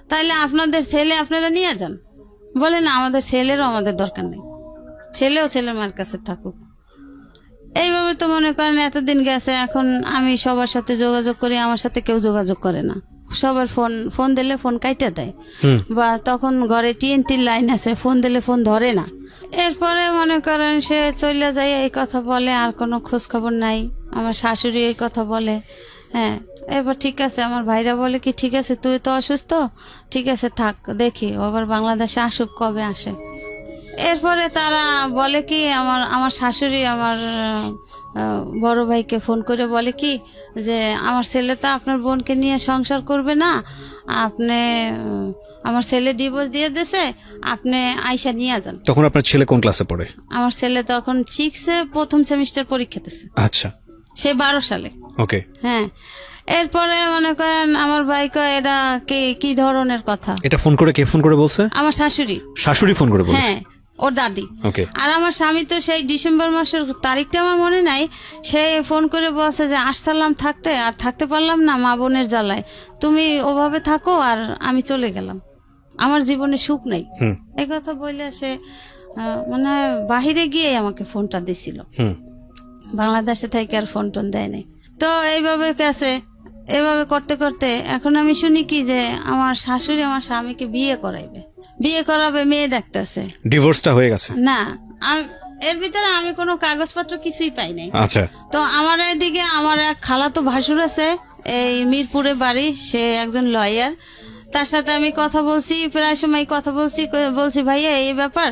তাহলে আপনাদের ছেলে আপনারা নিয়ে যান। বলে না, আমাদের ছেলেরও আমাদের দরকার নেই, ছেলেও ছেলের মায়ের কাছে থাকুক। এইভাবে তো মনে করেন এতদিন গেছে। এখন আমি সবার সাথে যোগাযোগ করি, আমার সাথে কেউ যোগাযোগ করে না। সবার ফোন দিলে ফোন কাইটা দেয়, বা তখন ঘরে টিএনটির লাইন আছে, ফোন দিলে ফোন ধরে না। এরপরে মনে করেন সে চলে যায়, এই কথা বলে, আর কোনো খোঁজ খবর নাই। আমার শাশুড়ি এই কথা বলে। হ্যাঁ, এবার ঠিক আছে, আমার ভাইরা বলে কি ঠিক আছে তুই তো অসুস্থ, ঠিক আছে থাক, দেখি আবার বাংলাদেশে আসুক, কবে আসে। এরপরে তারা বলে কি আমার শাশুড়ি আমার বড় ভাইকে ফোন করে বলে কি যে আমার ছেলে তো আপনার বোনকে নিয়ে সংসার করবে না, আপনি আমার ছেলে ডিভোর্স দিয়ে দিয়েছে, আপনি আয়শা নিয়ে যান। তখন আপনার ছেলে কোন ক্লাসে পড়ে? আমার ছেলে তখন 6-এ প্রথম সেমিস্টার পরীক্ষা দিতেছে। আচ্ছা, সে 12 সালে। ওকে। হ্যাঁ, এরপরে মনে করেন আমার ভাই কয় এটা কি ধরনের কথা? এটা ফোন করে কে ফোন করে বলছে? আমার শাশুড়ি। শাশুড়ি ফোন করে বলছে? হ্যাঁ, ওর দাদি। ওকে। আর আমার স্বামী তো সেই ডিসেম্বর মাসের তারিখটা আমার মনে নাই, সে ফোন করে বলছে যে আসসালাম থাকতে, আর থাকতে পারলাম না মা বোনের জ্বালায়, তুমি ওভাবে থাকো আর আমি চলে গেলাম, আমার জীবনে সুখ নেই। এই কথা বললে সে মানে বাহিরে গিয়ে আমাকে ফোনটা দিছিল, বাংলাদেশে থেকে আর ফোন টোন দেয় নাই। তো এইভাবে গেছে, এভাবে করতে করতে এখন আমি শুনি কি যে আমার শাশুড়ি আমার স্বামীকে বিয়ে করাবে, মেয়ে দেখতেছে। ডিভোর্সটা হয়ে গেছে? না, এর ভিতরে আমি কোনো কাগজপত্র কিছুই পাই নাই। আচ্ছা। তো আমার এদিকে আমার এক খালাতো ভাসুর আছে, এই মিরপুরে বাড়ি, সে একজন লয়ার। তার সাথে আমি কথা বলছি, প্রায় সময় কথা বলছি ভাইয়া এই ব্যাপার,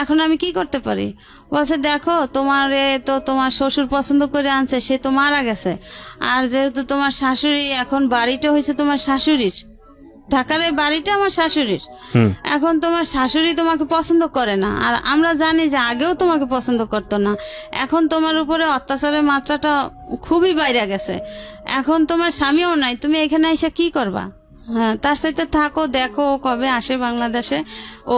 এখন আমি কি করতে পারি? বলছে দেখো তোমার শ্বশুর পছন্দ করে আনছে, সে তো মারা গেছে, আর যেহেতু তোমার শাশুড়ি, এখন বাড়িটা হয়েছে তোমার শাশুড়ির, ঢাকার এই বাড়িটা আমার শাশুড়ির, এখন তোমার শাশুড়ি তোমাকে পছন্দ করে না, আর আমরা জানি যে আগেও তোমাকে পছন্দ করতো না, এখন তোমার উপরে অত্যাচারের মাত্রাটা খুবই বাইরে গেছে, এখন তোমার স্বামীও নাই, তুমি এখানে এসে কি করবা? হ্যাঁ, তার সাথে থাকো, দেখো কবে আসে বাংলাদেশে, ও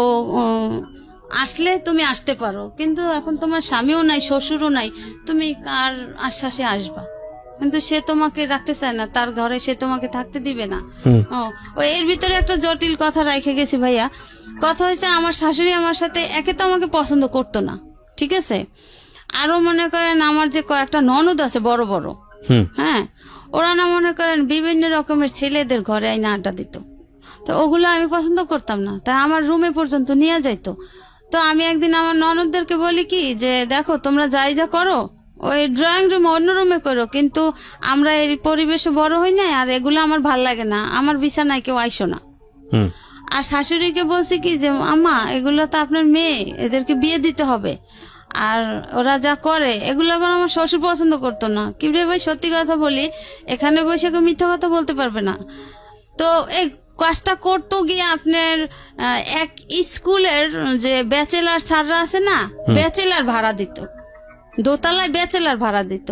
আসলে তুমি আসতে পারো, কিন্তু এখন তোমার স্বামীও নাই, শ্বশুরও নাই, তুমি কার আশ্বাসে আসবা? কিন্তু সে তোমাকে রাখতে চায় না, তার ঘরে সে তোমাকে থাকতে দিবে না। ও এর ভিতরে একটা জটিল কথা রেখে গেছি ভাইয়া। কথা হয়েছে আমার শাশুড়ি আমার সাথে, একে তো আমাকে পছন্দ করতো না, ঠিক আছে, আরো মনে করেন আমার যে কয়েকটা ননদ আছে বড় বড়, হুম হ্যাঁ, ওরা না মনে করেন বিভিন্ন রকমের ছেলেদের ঘরে আইনা আড্ডা দিত। তো ওগুলো আমি পছন্দ করতাম না, তাই আমার রুমে পর্যন্ত নিয়ে যাইতো। তো আমি একদিন আমার ননদদেরকে বলি কি যে দেখো তোমরা যাই যা করো ওই ড্রয়িং রুমে অন্য রুমে করো, কিন্তু আমরা এই পরিবেশে বড় হই না, আর এগুলো আমার ভাল লাগে না, আমার বিছানায় কেউ আইসো না। হুম আর শাশুড়িকে বলছি কি যে আম্মা এগুলো তো আপনার মেয়ে, এদেরকে বিয়ে দিতে হবে, আর ওরা যা করে এগুলো আবার আমার শ্বশুর পছন্দ করতো না। কি রে ভাই সত্যি কথা বলি, এখানে বসে কেউ মিথ্যা কথা বলতে পারবে না। তো এই কাজটা করতো গিয়ে আপনার এক স্কুলের যে ব্যাচেলার স্যাররা আছে না, ব্যাচেলার ভাড়া দিত, দোতলায় ব্যাচেলার ভাড়া দিত।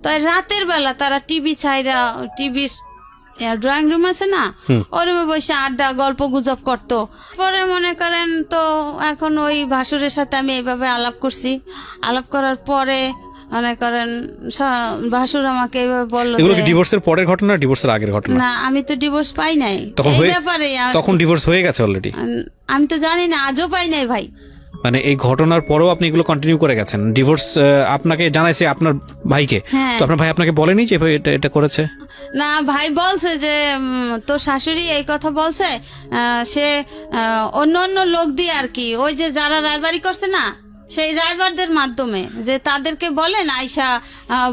তাই রাতের বেলা তারা টিভি ছাইরা, টিভির ড্রয়িং রুম আছে না, ওর রুমে বসে আড্ডা গল্প গুজব করতো। পরে মনে করেন তো এখন ওই ভাসুরের সাথে আমি এইভাবে আলাপ করছি, আলাপ করার পরে মনে করেন ভাসুর আমাকে এইভাবে বললো এগুলো কি যে ডিভোর্সের পরের ঘটনা, ডিভোর্সের আগের ঘটনা? না আমি তো ডিভোর্স পাই নাই, তখন এই হয়ে- ব্যাপারে তখন ডিভোর্স হয়ে গেছে অলরেডি? আমি তো জানি না, আজও পাই নাই ভাই। মানে এই ঘটনার পরেও আপনি এগুলো কন্টিনিউ করে গেছেন? ডিভোর্স আপনাকে জানাইছে আপনার ভাইকে? হ্যাঁ। তো আপনার ভাই আপনাকে বলেনি যে এভাবে এটা করেছে? না ভাই বলছে যে তোর শাশুড়ি এই কথা বলছে, সে অন্য অন্য লোক দিয়ে আর কি, ওই যে যারা রায়বাড়ি করছে না সেই রাইবারদের মাধ্যমে, যে তাদেরকে বলেন আইসা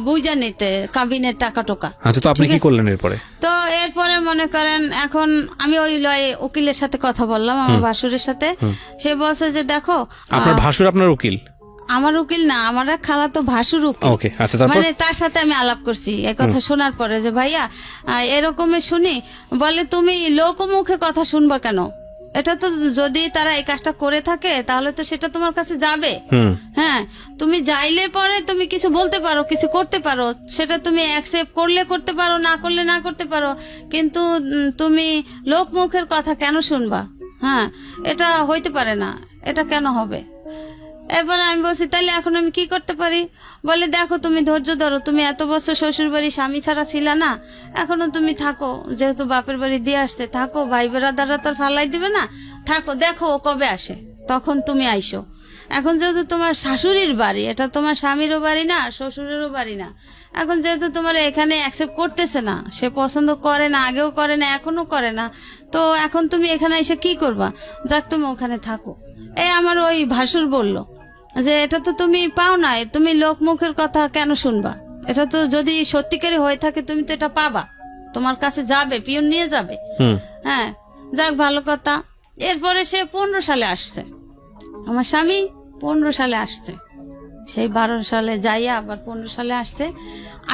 বুঝা নিতে কাবিনের টাকা টোকা। আচ্ছা, তো আপনি ঠিক কি আছে? করলেন এরপরে? তো এরপরে মনে করেন এখন আমি ওই উকিলের সাথে কথা বললাম, আমার ভাসুরের সাথে। সে বলছে যে দেখো আপনার ভাসুর আপনার উকিল? আমার উকিল না, আমার এক খালাতো ভাসুর উকিল। ওকে, আচ্ছা, তারপর? মানে তার সাথে আমি আলাপ করছি এই কথা শোনার পরে যে ভাইয়া এরকমের শুনি, বলে তুমি লোকমুখে কথা শুনবা কেন? এটা তো যদি তারা এই কাজটা করে থাকে তাহলে তো সেটা তোমার কাছে যাবে। হ্যাঁ, তুমি যাইলে পরে তুমি কিছু বলতে পারো, কিছু করতে পারো, সেটা তুমি অ্যাকসেপ্ট করলে করতে পারো, না করলে না করতে পারো, কিন্তু তুমি লোকমুখের কথা কেন শুনবা? হ্যাঁ, এটা হইতে পারে না, এটা কেন হবে? এরপরে আমি বলছি তাহলে এখন আমি কি করতে পারি? বলে দেখো তুমি ধৈর্য ধরো, তুমি এত বছর শ্বশুর বাড়ি স্বামী ছাড়া ছিল না, এখনো তুমি থাকো, যেহেতু বাপের বাড়ি দিয়ে আসছে থাকো, ভাই বেড়াদাররা তোর ফালাই দিবে না, থাকো, দেখো ও কবে আসে, তখন তুমি আইসো। এখন যেহেতু তোমার শাশুড়ির বাড়ি, এটা তোমার স্বামীরও বাড়ি না, শ্বশুরেরও বাড়ি না, এখন যেহেতু তোমার এখানে অ্যাকসেপ্ট করতেছে না, সে পছন্দ করে না, আগেও করে না, এখনো করে না, তো এখন তুমি এখানে এসে কি করবা? যাক তুমি ওখানে থাকো। এই আমার ওই ভাসুর বলল যে এটা তো তুমি পাও না, তুমি লোকমুখের কথা কেন শুনবা? এটা তো যদি সত্যিকারে হয়ে থাকে তুমি তো এটা পাবা, তোমার কাছে যাবে, পিয়ন নিয়ে যাবে। হ্যাঁ, যাক ভালো কথা। এরপরে সে 15 সালে আসছে, আমার স্বামী 15 সালে আসছে, সেই 12 সালে যাইয়া আবার 15 সালে আসছে।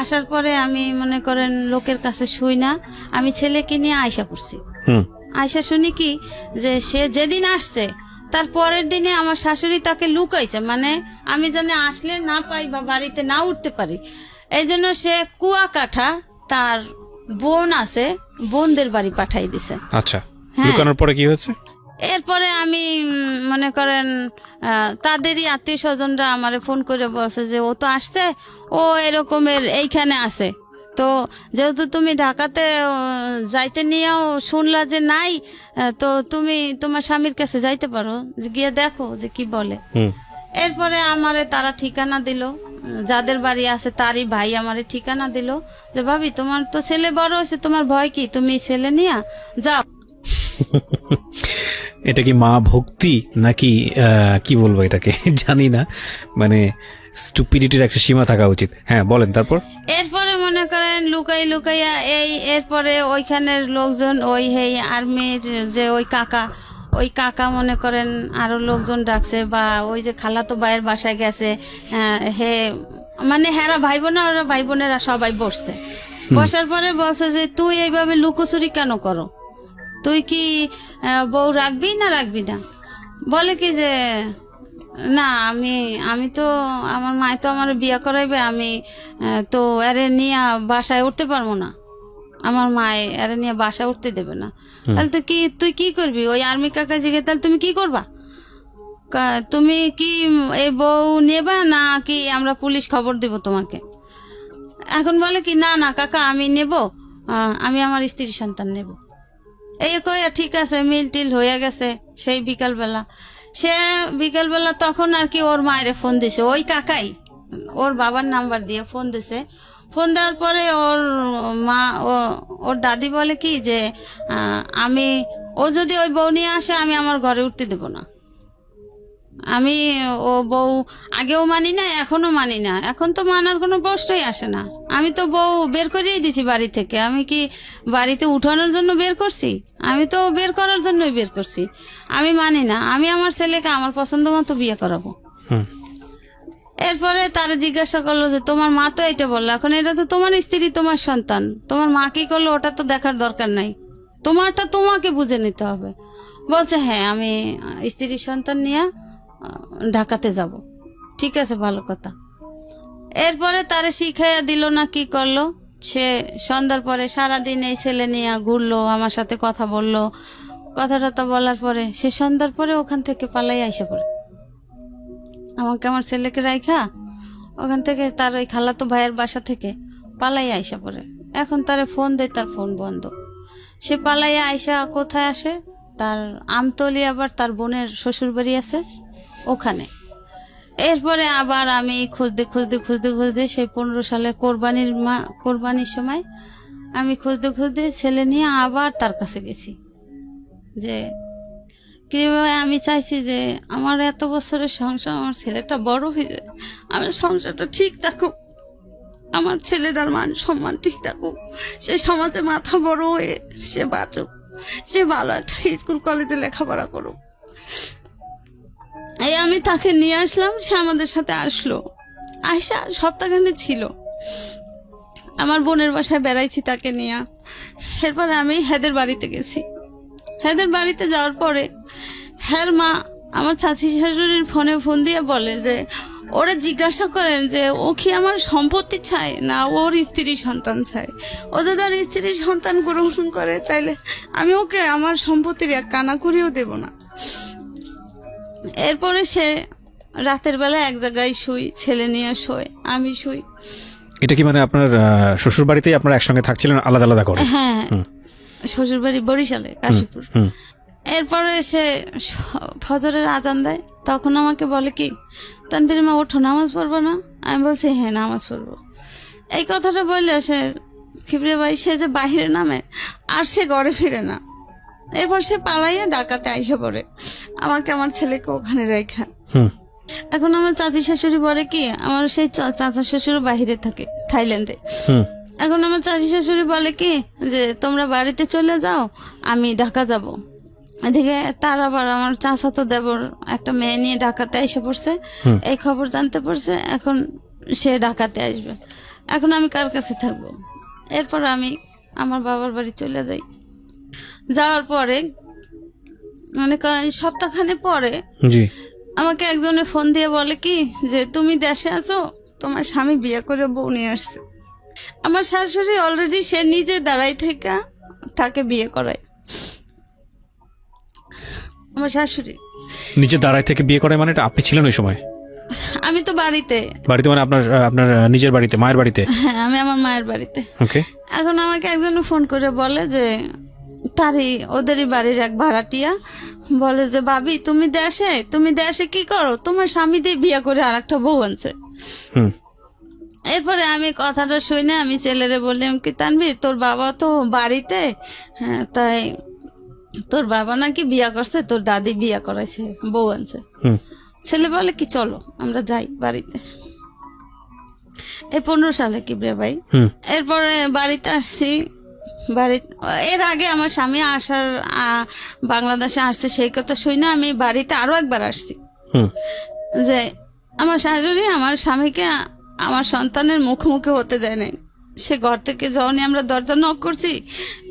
আসার পরে আমি মনে করেন লোকের কাছে শুই না, আমি ছেলেকে নিয়ে আয়সা পড়ছি। আয়সা শুনি কি যে সে যেদিন আসছে তার পরের দিনে আমার শাশুড়ি তাকে লুকাইছে, মানে আমি যেন আসলে না পাই বা বাড়িতে না উঠতে পারি, এই জন্য সে কুয়াকাটা তার বোন আছে, বোনদের বাড়ি পাঠাই দিছে। আচ্ছা, লুকানোর পরে কি হয়েছে? এরপরে আমি মনে করেন তাদেরই আত্মীয় স্বজনরা আমারে ফোন করে বলছে যে ও তো আসছে, ও এরকমের এইখানে আছে, তো যেহেতু তুমি ঢাকাতে যাইতে নিয়েও শুনলা যে নাই, তো তুমি তোমার স্বামীর কাছে যাইতে পারো, গিয়ে দেখো যে কি বলে। এরপরে আমারে তারা ঠিকানা দিল, যাদের বাড়ি আছে তারই ভাই আমারে ঠিকানা দিল যে ভাবি তোমার তো ছেলে বড় হয়েছে, তোমার ভয় কি, তুমি ছেলে নিয়ে যাও। এটা কি মা ভক্তি নাকি কি বলবো এটাকে জানি না, মানে স্টুপিডিটির একটা সীমা থাকা উচিত। হ্যাঁ বলেন, তারপর? এরপরে মনে করেন লুকাইয়া এরপরে ওইখানের লোকজন, ওই আর্মির যে ওই কাকা মনে করেন আরো লোকজন ডাকছে, বা ওই যে খালাতো ভাইয়ের বাসায় গেছে, মানে হেরা ভাই বোনা, ওরা ভাই বোনেরা সবাই বসছে। বসার পরে বলছে যে তুই এইভাবে লুকোচুরি কেন করো, তুই কি বউ রাখবি না রাখবি না? বলে কি যে না আমি তো আমার মায় তো আমার বিয়ে করাইবে, আমি তো এরে নিয়ে বাসায় উঠতে পারবো না, আমার মায় এরে নিয়ে বাসায় উঠতে দেবে না। তাহলে তুই কি করবি? ওই আর্মি কাকা জিগে তাহলে তুমি কি করবা? তুমি কি এই বউ নেবা না কি আমরা পুলিশ খবর দেব তোমাকে? এখন বলে কি না না কাকা আমি নেব, আমি আমার স্ত্রী সন্তান নেব। এই কইয়া ঠিক আছে, মিল টিল হয়ে গেছে। সেই বিকালবেলা তখন আর কি ওর মায়ের ফোন দিছে, ওই কাকাই ওর বাবার নাম্বার দিয়ে ফোন দিছে। ফোন দেওয়ার পরে ওর মা ওর দাদি বলে কি যে ও যদি ওই বউ নিয়ে আসে আমি আমার ঘরে উঠতে দেব না। আমি ও বউ আগেও মানি না, এখনো মানি না, এখন তো মানার কোনো প্রশ্নই আসে না। আমি তো বউ বের করেই দিছি বাড়ি থেকে, আমি কি বাড়িতে উঠানোর জন্য বের করছি? আমি তো বের করার জন্যই বের করছি। আমি মানি না, আমি আমার ছেলেকে আমার পছন্দ মতো বিয়ে করাবো। এরপরে তারা জিজ্ঞাসা করলো যে তোমার মা তো এটা বললো, এখন এটা তো তোমার স্ত্রী, তোমার সন্তান, তোমার মা কি করলো ওটা তো দেখার দরকার নাই, তোমারটা তোমাকে বুঝে নিতে হবে। বলছে হ্যাঁ আমি স্ত্রীর সন্তান নিয়ে ঢাকাতে যাব। ঠিক আছে, ভালো কথা। এরপরে তারে শিখাইয়া দিল না কি করলো, সে সন্ধ্যার পরে সারাদিন এই ছেলে নিয়ে ঘুরলো, আমার সাথে কথা বললো, কথা টথা বলার পরে সে সন্ধ্যার পরে ওখান থেকে পালাই আইসা পড়ে। আমাকে আমার ছেলেকে রাইখা ওখান থেকে তার ওই খালাতো ভাইয়ের বাসা থেকে পালাই আইসা পড়ে। এখন তারে ফোন দেয়, তার ফোন বন্ধ। সে পালাইয়া আইসা কোথায় আসে, তার আমতলি, আবার তার বোনের শ্বশুর বাড়ি আছে ওখানে। এরপরে আবার আমি খুঁজতে খুঁজতে খুঁজতে খুঁজতে সেই 15 সালে কোরবানির সময় আমি খুঁজতে খুঁজতে ছেলে নিয়ে আবার তার কাছে গেছি। যে কিভাবে আমি চাইছি যে আমার এত বছরের সংসার, আমার ছেলেটা বড় হয়ে যায়, আমার সংসারটা ঠিক থাকুক, আমার ছেলেটার মান সম্মান ঠিক থাকুক, সে সমাজে মাথা বড় হয়ে সে বাঁচুক, সে ভালো একটা স্কুল কলেজে লেখাপড়া করুক। এই আমি তাকে নিয়ে আসলাম, সে আমাদের সাথে আসলো। আয়সা সপ্তাহখানে ছিল, আমার বোনের বাসায় বেড়াইছি তাকে নিয়ে। এরপরে আমি হেদের বাড়িতে গেছি। হেদের বাড়িতে যাওয়ার পরে হ্যার মা আমার চাচি শাশুড়ির ফোন দিয়ে বলে যে ওরা জিজ্ঞাসা করেন যে ও কি আমার সম্পত্তি চায় না ওর স্ত্রী সন্তান চায়। ও যদি ওর স্ত্রী সন্তান গ্রহণ করে তাইলে আমি ওকে আমার সম্পত্তির এক কানা করেও দেব না। এরপরে সে রাতের বেলা এক জায়গায় শুই, ছেলে নিয়ে শোয়, আমি শুই। এটা কি মানে আপনার শ্বশুর বাড়িতেই আপনারা একসঙ্গে থাকছিলেন আলাদা আলাদা করে? হ্যাঁ, শ্বশুর বাড়ি বরিশালে, কাশীপুর। এরপরে সে ফজরের আজান দেয়, তখন আমাকে বলে কি তানভীর মা ওঠো, নামাজ পড়বো না? আমি বলছি হ্যাঁ নামাজ পড়বো। এই কথাটা বললে সে খিবরে ভাই সে যে বাহিরে নামে আর সে ঘরে ফিরে না। এরপর সে পালাইয়া ঢাকাতে আইসা পড়ে, আমাকে আমার ছেলেকে ওখানে রেখা। এখন আমার চাচি শাশুড়ি বলে কি, আমার সেই চাচা শ্বশুর বাহিরে থাকে থাইল্যান্ডে। এখন আমার চাচি শাশুড়ি বলে কি যে তোমরা বাড়িতে চলে যাও, আমি ঢাকা যাব। এদিকে তার আবার আমার চাচাতো দেবর একটা মেয়ে নিয়ে ঢাকাতে এসে পড়ছে, এই খবর জানতে পারছে, এখন সে ঢাকাতে আসবে। এখন আমি কার কাছে থাকবো? এরপর আমি আমার বাবার বাড়ি চলে যাই। যাওয়ার পরে মানে সপ্তাহখানে পরে আমাকে একজনে ফোন দিয়ে বলে কি যে তুমি দেশে আছো, তোমার স্বামী বিয়ে করে বউ নিয়ে আসছে। আমার শাশুড়ি অলরেডি সে নিজে দাঁড়াই থেকে তাকে বিয়ে করায়। আমার শাশুড়ি নিজে দাঁড়াই থেকে বিয়ে করে, মানে আপনি ছিলেন ওই সময়? আমি তো বাড়িতে মানে আপনার নিজের বাড়িতে, মায়ের বাড়িতে? হ্যাঁ, আমি আমার মায়ের বাড়িতে। ওকে। এখন আমাকে একজন ফোন করে বলে যে ওদেরই বাড়ির এক ভাড়াটিয়া বলে যে ভাবি তুমি দেশে কি করো, তোমার স্বামী দিয়ে বিয়ে করে আর একটা বউ আনছে। এরপরে আমি কথাটা শুনে আমি ছেলেরে বললাম কি তানভীর তোর বাবা তো বাড়িতে, হ্যাঁ তাই তোর বাবা নাকি বিয়া করছে, তোর দাদি বিয়া করাইছে, বউ আনছে। ছেলে বলে কি চলো আমরা যাই বাড়িতে। এই 15 সালে কি রে ভাই। এরপরে বাড়িতে আসছি। এর আগে আমার স্বামী বাংলাদেশে আসছে সেই কথা শুই না, আমি বাড়িতে আরো একবার আসছি। যে আমার শাশুড়ি আমার স্বামীকে আমার সন্তানের মুখোমুখি হতে দেয় নাই। সে ঘর থেকে যখনই আমরা দরজা নক করছি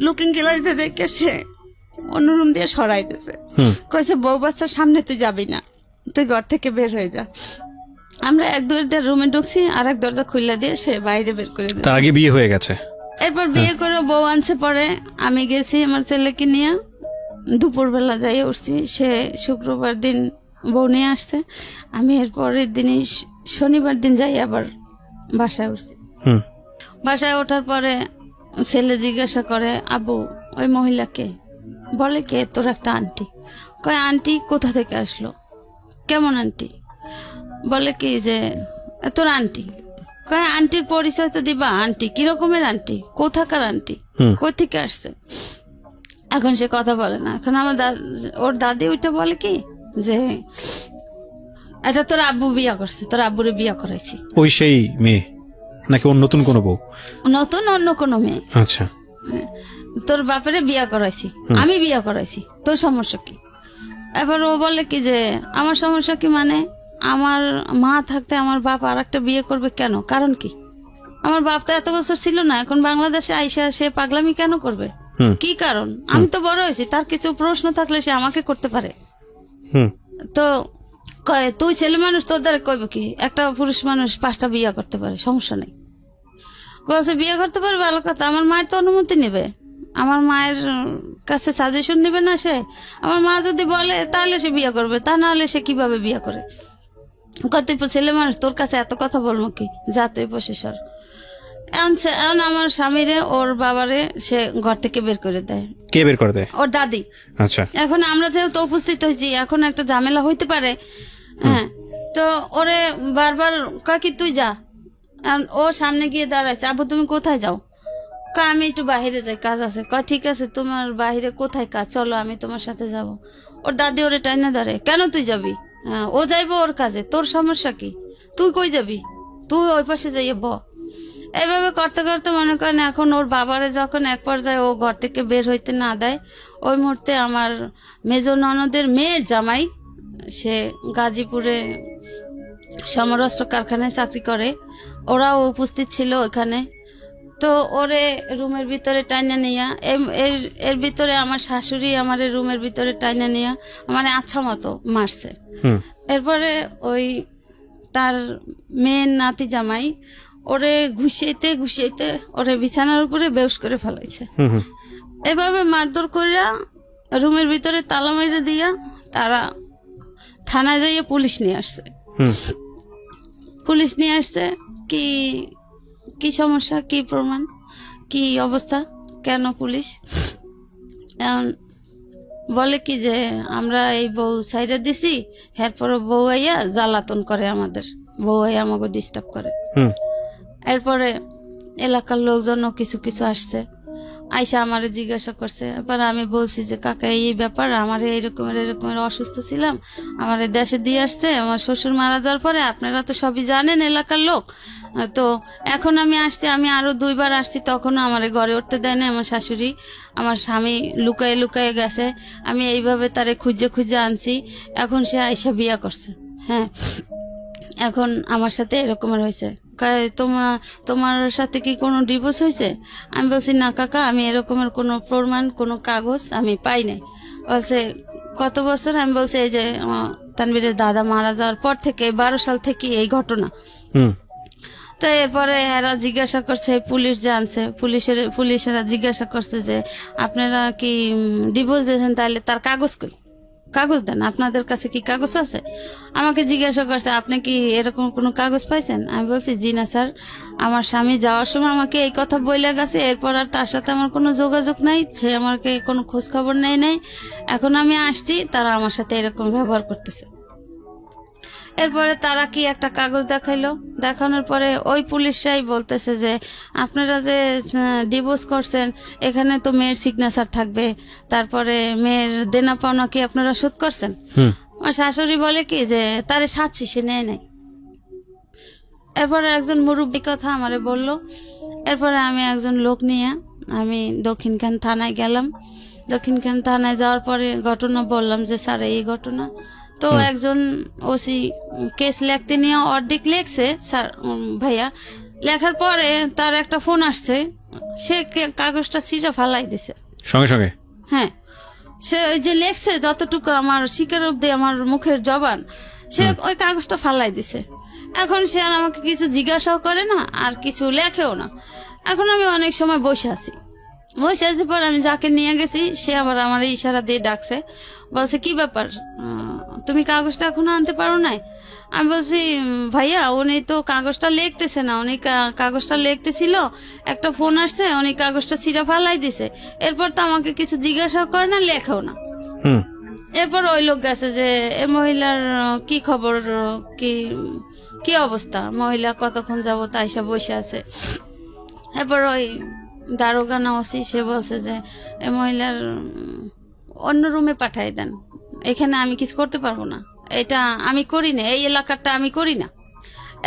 লুকিং গ্লাস দিয়ে দেখে সে অন্য রুম দিয়ে সরাইতেছে, কইছে বউ বাচ্চার সামনে তুই যাবি না, তুই ঘর থেকে বের হয়ে যা। আমরা এক দরজা রুমে ঢুকছি, আর এক দরজা খুলে দিয়ে সে বাইরে বের করে দিয়েছে। তার আগে বিয়ে হয়ে গেছে। এরপর বিয়ে করে বউ আনছে। পরে আমি গেছি আমার ছেলেকে নিয়ে, দুপুরবেলা যাই উঠছি। সে শুক্রবার দিন বউ নিয়ে আসছে, আমি এর পরের দিনই শনিবার দিন যাই আবার বাসায় উঠছি। বাসায় ওঠার পরে ছেলে জিজ্ঞাসা করে আবু ওই মহিলাকে? বলে কে? তোর একটা আন্টি। কয় আন্টি কোথা থেকে আসলো? কেমন আন্টি? বলে কি যে তোর আন্টি কয় আন্টির পরিচয় তো দিবা, আন্টি কিরকমের আন্টি, কোথাকার আন্টি, কই থেকে আসছে। এখন সে কথা বলে না। এখন আমার ওর দাদি ওইটা বলে কি যে এটা তোর আব্বু বিয়া করছে, তোর আব্বুরে বিয়া করাইছি। ওই সেই মেয়ে নাকি ওর নতুন কোনো বউ? নতুন অন্য কোনো মেয়ে। আচ্ছা, তোর বাপেরে বিয়া করাইছি, আমি বিয়া করাইছি, তোর সমস্যা কি? এবার ও বলে কি যে আমার সমস্যা কি, মানে আমার মা থাকতে আমার বাপ আর একটা বিয়ে করবে কেন, কারণ কি? আমার বাপ তো এত বছর ছিল না, এখন বাংলাদেশে আইসা সে পাগলামি কেন করবে, কি কারণ? আমি তো বড় হয়েছি, তার কিছু প্রশ্ন থাকলে সে আমাকে করতে পারে। তো কয় তুই ছেলে মানুষ, তোর দ্বারা কইব কি? একটা পুরুষ মানুষ 5টা বিয়ে করতে পারে, সমস্যা নেই। বলছে বিয়ে করতে পারে, ভালো কথা, আমার মায়ের তো অনুমতি নেবে, আমার মায়ের কাছে সাজেশন নেবে না সে? আমার মা যদি বলে তাহলে সে বিয়ে করবে, তা না হলে সে কিভাবে বিয়ে করে? কত ছেলে মানুষ, তোর কাছে এত কথা বলবো কি, যা তুই প্রসেসর। এখন আমার স্বামীরে ওর বাবারে সে ঘর থেকে বের করে দেয়। কে বের করে দেয়? ওর দাদি। আচ্ছা, এখন আমরা যেহেতু উপস্থিত হয়েছি, এখন একটা ঝামেলা হইতে পারে। হ্যাঁ, তো ওরে বারবার কাকি তুই যা, ও সামনে গিয়ে দাঁড়াইছে, আব্বু তুমি কোথায় যাও? আমি একটু বাহিরে যাই, কাজ আছে। ঠিক আছে, তোমার বাহিরে কোথায় কাজ, চলো আমি তোমার সাথে যাব। ওর দাদি ওরে টাইনা ধরে, কেন তুই যাবি? ও যাইবো ওর কাজে, তোর সমস্যা কি? তুই কই যাবি? তুই ওই পাশে যাইয়ে ব। এইভাবে করতে করতে মনে করেন এখন ওর বাবারে যখন এক পর্যায়ে ও ঘর থেকে বের হইতে না দেয়, ওই মুহূর্তে আমার মেজ ননদের মেয়ের জামাই, সে গাজীপুরে সমরাস্ত্র কারখানায় চাকরি করে, ওরাও উপস্থিত ছিল ওখানে। তো ওরে রুমের ভিতরে টাইনা নিয়া, এর ভিতরে আমার শাশুড়ি আমার রুমের ভিতরে টাইনা নিয়া মানে আচ্ছা মতো মারছে। এরপরে ওই তার মেয়ের নাতি জামাই ওরে ঘুষাইতে ঘুষাইতে ওরে বিছানার উপরে বেউস করে ফেলাইছে। এভাবে মারধর করিয়া রুমের ভিতরে তালা মেরে দিয়া তারা থানায় যাইয়া পুলিশ নিয়ে আসছে। পুলিশ নিয়ে আসছে, কি কি সমস্যা, কি প্রমাণ, কি অবস্থা, কেন পুলিশ? বলে কি যে আমরা এই বউ সাইডে দিছি, এরপরে বউ আইয়া জ্বালাতন করে, আমাদের বউ আইয়া আমাকে ডিস্টার্ব করে। এরপরে এলাকার লোকজনও কিছু কিছু আসছে, আইসা আমারে জিজ্ঞাসা করছে। এবার আমি বলছি যে কাকা এই ব্যাপার, আমার এরকমের অসুস্থ ছিলাম, আমার দেশে দিয়ে আসছে, আমার শ্বশুর মারা যাওয়ার পরে, আপনারা তো সবই জানেন এলাকার লোক। তো এখন আমি আসছি, আমি আরো 2 বার আসছি, তখনও আমার ঘরে উঠতে দেয় না আমার শাশুড়ি। আমার স্বামী লুকায়ে লুকায়ে গেছে, আমি এইভাবে তারে খুঁজে খুঁজে আনছি, এখন সে আইসা বিয়া করছে। হ্যাঁ, এখন আমার সাথে এরকমের হয়েছে। তোমার সাথে কি কোনো ডিভোর্স হয়েছে? আমি বলছি না কাকা, আমি এরকমের কোনো প্রমাণ, কোনো কাগজ আমি পাই নাই। বলছে কত বছর? আমি বলছি এই যে তানবীরের দাদা মারা যাওয়ার পর থেকে 12 সাল থেকে এই ঘটনা। তো এরপরে এরা জিজ্ঞাসা করছে, পুলিশ জানছে, পুলিশেরা জিজ্ঞাসা করছে যে আপনারা কি ডিভোর্স দিয়েছেন, তাহলে তার কাগজ কই, কাগজ দেন, আপনাদের কাছে কি কাগজ আছে? আমাকে জিজ্ঞাসা করছে আপনি কি এরকম কোনো কাগজ পাইছেন? আমি বলছি জি না স্যার, আমার স্বামী যাওয়ার সময় আমাকে এই কথা বলে গেছে, এরপর আর তার সাথে আমার কোনো যোগাযোগ নাই, সে আমাকে কোনো খোঁজ খবর নেয় নাই, এখন আমি আসছি, তারা আমার সাথে এরকম ব্যবহার করতেছে। এরপরে তারা কি একটা কাগজ দেখাইলো, দেখানোর পরে ওই পুলিশরাই বলতেছে যে আপনারা যে ডিভোর্স করছেন এখানে তো মেয়ের সিগনেচার থাকবে, তারপরে মেয়ের দেনা পাওনা কি আপনারা শোধ করছেন? আমার শাশুড়ি বলে কি যে তারে সাচ্ছি, সে নেয় নাই। এরপরে একজন মুরব্বী কথা আমারে বলল। এরপরে আমি একজন লোক নিয়ে আমি দক্ষিণখান থানায় গেলাম। দক্ষিণখান থানায় যাওয়ার পরে ঘটনা বললাম যে স্যার এই ঘটনা। তো একজন ওসি কেস লিখতে নিয়ে অর্ধেক লেখছে স্যার ভাইয়া, লেখার পরে তার একটা ফোন আসছে, সে কাগজটা ছিঁড়ে ফালাই দিছে সঙ্গে সঙ্গে। হ্যাঁ, সে ওই যে লেখছে যতটুকু আমার শিকার অব্দি আমার মুখের জবান, সে ওই কাগজটা ফালাই দিছে। এখন সে আর আমাকে কিছু জিজ্ঞাসাও করে না, আর কিছু লেখেও না। এখন আমি অনেক সময় বসে আছি, বসে আছি পর আমি যাকে নিয়ে গেছি সে আবার আমার ইশারা দিয়ে ডাকছে, বলছে কি ব্যাপার, তুমি কাগজটা এখনো আনতে পারো নাই? আমি বলছি ভাইয়া উনি তো কাগজটা লিখতেছে না, উনি কাগজটা লিখতেছিল, একটা ফোন আসছে, উনি কাগজটা ছিঁড়ে ফালাই দিছে, এরপর তো আমাকে কিছু জিজ্ঞাসা করে না, লেখাও না। এরপর ওই লোক গেছে যে এ মহিলার কি খবর, কি কি অবস্থা, মহিলা কতক্ষণ যাবত আইসা বসে আছে। এরপর ওই দারোগা না ওসি সে বলছে যে এ মহিলার অন্য রুমে পাঠাই দেন, এখানে আমি কিছু করতে পারবো না, এটা আমি করি না, এই এলাকাটা আমি করি না।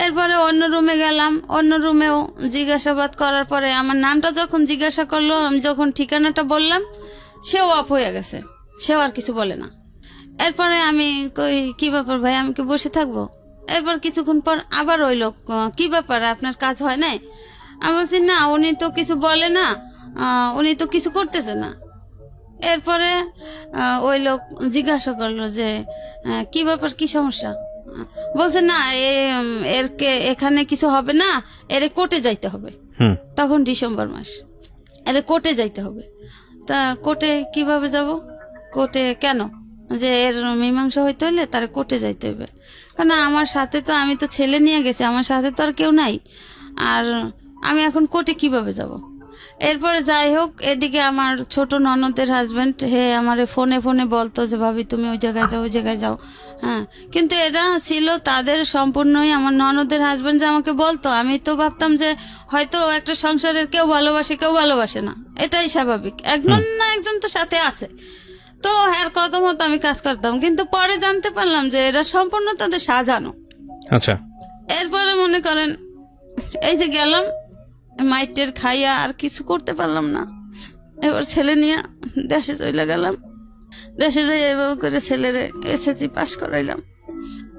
এরপরে অন্য রুমে গেলাম, অন্য রুমেও জিজ্ঞাসাবাদ করার পরে আমার নামটা যখন জিজ্ঞাসা করলো, আমি যখন ঠিকানাটা বললাম, সেও অফ হয়ে গেছে, সেও আর কিছু বলে না। এরপরে আমি কই কি ব্যাপার ভাই, আমি কি বসে থাকবো? এরপর কিছুক্ষণ পর আবার ওই লোক, কি ব্যাপার আপনার কাজ হয় নাই? আমি বলছি না, উনি তো কিছু বলে না, উনি তো কিছু করতেছে না। এরপরে ওই লোক জিজ্ঞাসা করলো যে কি ব্যাপার, কি সমস্যা? বলছে না এখানে কিছু হবে না, এরে কোর্টে যাইতে হবে। তখন ডিসেম্বর মাস, এরে কোর্টে যাইতে হবে। তা কোর্টে কিভাবে যাব? কোর্টে কেন? যে এর মীমাংসা হইতে হলে তার কোর্টে যাইতে হবে, কারণ আমার সাথে তো, আমি তো ছেলে নিয়ে গেছি, আমার সাথে তো আর কেউ নাই, আর আমি এখন কোর্টে কিভাবে যাব? এরপরে যাই হোক, এদিকে আমার ছোট ননদের হাজবেন্ড হে আমার ফোনে ফোনে বলতো যে ভাবি তুমি ওই জায়গায় যাও, ওই জায়গায় যাও। হ্যাঁ, কিন্তু এটা ছিল তাদের সম্পূর্ণই, আমার ননদের হাজবেন্ড যে আমাকে বলতো, আমি তো ভাবতাম যে হয়তো একটা সংসারের কেউ ভালোবাসে, কেউ ভালোবাসে না, এটাই স্বাভাবিক, একজন না একজন তো সাথে আছে। তো এর কথা মতো আমি কাজ করতাম, কিন্তু পরে জানতে পারলাম যে এটা সম্পূর্ণ তাদের সাজানো। আচ্ছা। এরপরে মনে করেন এই যে গেলাম, মাইটের খাইয়া আর কিছু করতে পারলাম না। এবার ছেলে নিয়ে দেশে চলে গেলাম। দেশে যাই এভাবে করে ছেলেরে এসএসসি পাস করাইলাম।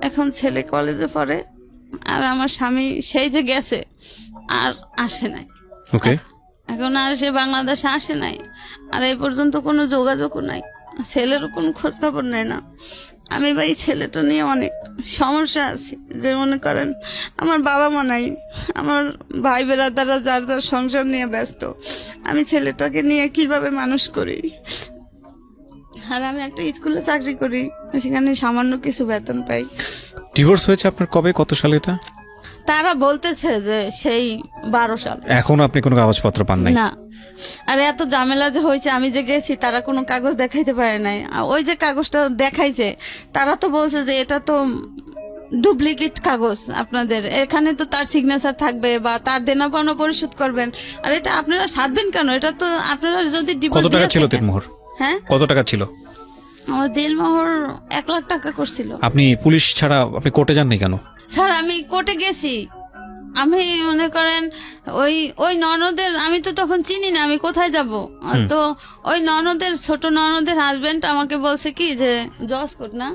এখন ছেলে কলেজে পড়ে, আর আমার স্বামী সেই যে গেছে আর আসে নাই। এখন আর সে বাংলাদেশে আসে নাই, আর এই পর্যন্ত কোনো যোগাযোগও নাই, ছেলেরও কোনো খোঁজ খবর নেয় না। আমি ভাই ছেলেটা নিয়ে অনেক সমস্যা আছি, যে মনে করেন আমার বাবা মা নাই, আমার ভাই বেরাদাররা যার যার সংসার নিয়ে ব্যস্ত, আমি ছেলেটাকে নিয়ে কিভাবে মানুষ করি? আর আমি একটা স্কুলে চাকরি করি, সেখানে সামান্য কিছু বেতন পাই। ডিভোর্স হয়েছে আপনার কবে, কত সালে এটা? তারা বলতেছে যে সেই 12 সাল। এখন আপনি কোনো কাগজপত্র পান নাই? না। আর এত ঝামেলা যে হয়েছে, আমি যে গেছি তারা কোনো কাগজ দেখাইতে পারে নাই। ওই যে কাগজটা দেখাইছে, তারা তো বলছে যে এটা তো ডুপ্লিকেট কাগজ, আপনাদের এখানে তো তার সিগনেচার থাকবে বা তার দেনা পাওনা পরিশোধ করবেন, আর এটা আপনারা সাধবেন কেন? এটা তো আপনারা যদি কত টাকা ছিল দিলমোহর? হ্যাঁ, কত টাকা ছিল? আমার দিলমোহর 1 লাখ টাকা করছিল। আপনি পুলিশ ছাড়া আপনি কোর্টে যাননি কেন? স্যার আমি কোর্টে গেছি, আমি মনে করেন ওই ননদের, আমি তো তখন চিনি না আমি কোথায় যাব, তো ওই ননদের, ছোট ননদের হাজবেন্ড আমাকে বলছে কি যে জজ কোর্ট না।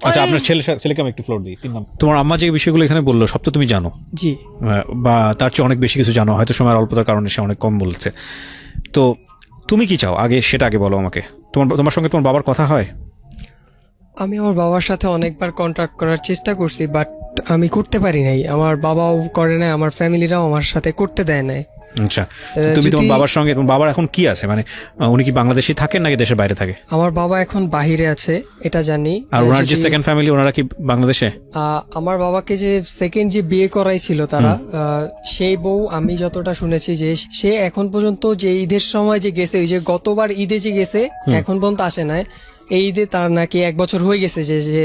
আচ্ছা, আপনার ছেলেকে আমি একটু ফ্লোর দিই। 3 নম্বর, তোমার আম্মা যে বিষয়গুলো এখানে বললো সব তো তুমি জানো? জি। বা তার চেয়ে অনেক বেশি কিছু জানো, হয়তো সময়ের অল্পতার কারণে সে অনেক কম বলছে। তো তুমি কি চাও আগে, সেটা আগে বলো আমাকে। তোমার সঙ্গে তোমার বাবার কথা হয়? আমি আমার বাবার সাথে অনেকবার কন্ট্যাক্ট করার চেষ্টা করছি, বাট আমি করতে পারি নাই। আমার বাবাও করে নাই, আমার ফ্যামিলিরাও আমার সাথে করতে দেয় নাই। আচ্ছা, তুমি তোমার বাবার সঙ্গে, তোমার বাবার এখন কি আছে, মানে উনি কি বাংলাদেশে থাকেন নাকি দেশের বাইরে থাকে? আমার বাবা এখন বাহিরে আছে, এটা জানি। আর ওনার যে সেকেন্ড ফ্যামিলি, ওনারা কি বাংলাদেশে? আমার বাবাকে যে সেকেন্ড যে বিয়ে করাইছিল তারা, সেই বউ, আমি যতটা শুনেছি যে সে এখন পর্যন্ত যে ঈদের সময় যে গেছে, ওই যে গতবার ঈদে যে গেছে, এখন পর্যন্ত আসে নাই। এই ঈদে তার নাকি 1 বছর হয়ে গেছে যে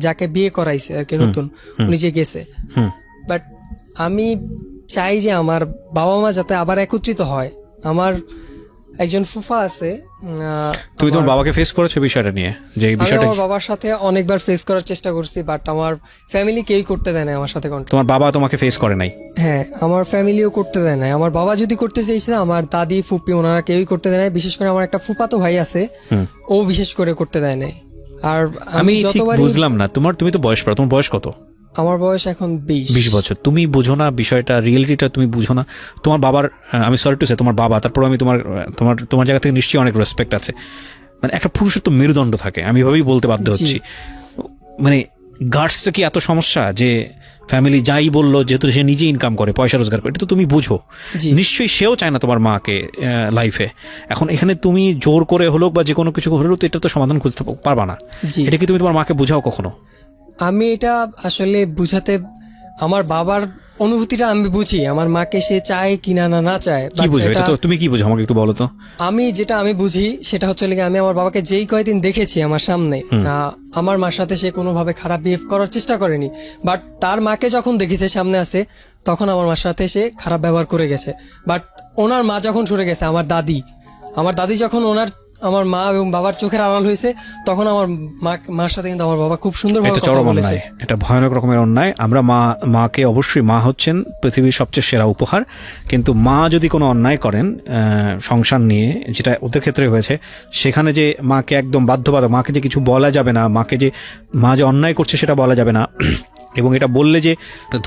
যাকে বিয়ে করাইছে আর কি নতুন, উনি যে গেছে। বাট আমি চাই যে আমার বাবা মা যাতে আবার একত্রিত হয়। আমার একজন ফুফা আছে। তুমি তোমার বাবাকে ফেস করেছো বিষয়টা নিয়ে? যে বিষয়টা আমার বাবার সাথে অনেকবার ফেস করার চেষ্টা করছি, বাট আমার ফ্যামিলি কেউই করতে দেয় না আমার সাথে কন্ট্যাক্ট। তোমার বাবা তোমাকে ফেস করে নাই? হ্যাঁ, আমার ফ্যামিলিও করতে দেয় না। আমার বাবা যদি করতে চাইছে, আমার দাদি ফুপি ওনারা কেউই করতে দেয় না। বিশেষ করে আমার একটা ফুফাতো ভাই আছে, ও বিশেষ করে করতে দেয় নাই। আর আমি যতবারই বুঝলাম না, তুমি তো বয়স পড়ো, তোমার বয়স কত? আমার বয়স এখন 20 বছর। তুমি বুঝো না বিষয়টা, রিয়েলিটিটা তুমি বুঝো না। তোমার বাবার, আমি সরি টু সে, তোমার বাবা, তারপর আমি তোমার জায়গা থেকে নিশ্চয়ই অনেক রেসপেক্ট আছে। মানে একটা পুরুষের তো মেরুদণ্ড থাকে, আমি এভাবেই বলতে বাধ্য হচ্ছি। মানে গার্ডসে কি এত সমস্যা যে ফ্যামিলি যাই বললো, যেহেতু সে নিজে ইনকাম করে, পয়সা রোজগার করে, এটা তো তুমি বুঝো। নিশ্চয়ই সেও চায় না তোমার মাকে লাইফে। এখন এখানে তুমি জোর করে হলো বা যে কোনো কিছু হলেও তো এটা তো সমাধান খুঁজতে পারবা না। এটা কি তুমি তোমার মাকে বোঝাও কখনো? আমি এটা আসলে বুঝাতে, আমার বাবার অনুভূতিটা আমি বুঝি, আমার মাকে সে চায় কিনা না চায়। কি But বুঝো এটা এটা তো তুমি কি বুঝো আমাকে একটু বলো তো। আমি বুঝি সেটা হচ্ছে লেগে আমি আমার বাবাকে যেই কয়দিন দেখেছি আমার সামনে, আমার মার সাথে সে কোনোভাবে খারাপ বিহেভ করার চেষ্টা করেনি, বাট তার মাকে যখন দেখেছে সামনে আছে তখন আমার মার সাথে সে খারাপ ব্যবহার করে গেছে। বাট ওনার মা যখন সরে গেছে, আমার দাদি যখন আমার মা এবং বাবার চোখের আড়াল হয়েছে, তখন আমার মার সাথে কিন্তু আমার বাবা খুব সুন্দরভাবে এটা কথা চরম বলেছে। অন্যায়, এটা ভয়ানক রকমের অন্যায়। আমরা মাকে অবশ্যই, মা হচ্ছেন পৃথিবীর সবচেয়ে সেরা উপহার, কিন্তু মা যদি কোনো অন্যায় করেন সংসার নিয়ে, যেটা ওদের ক্ষেত্রে হয়েছে, সেখানে যে মাকে একদম বাধ্যবাধক, মাকে যে কিছু বলা যাবে না, মা যে অন্যায় করছে সেটা বলা যাবে না, এবং এটা বললে যে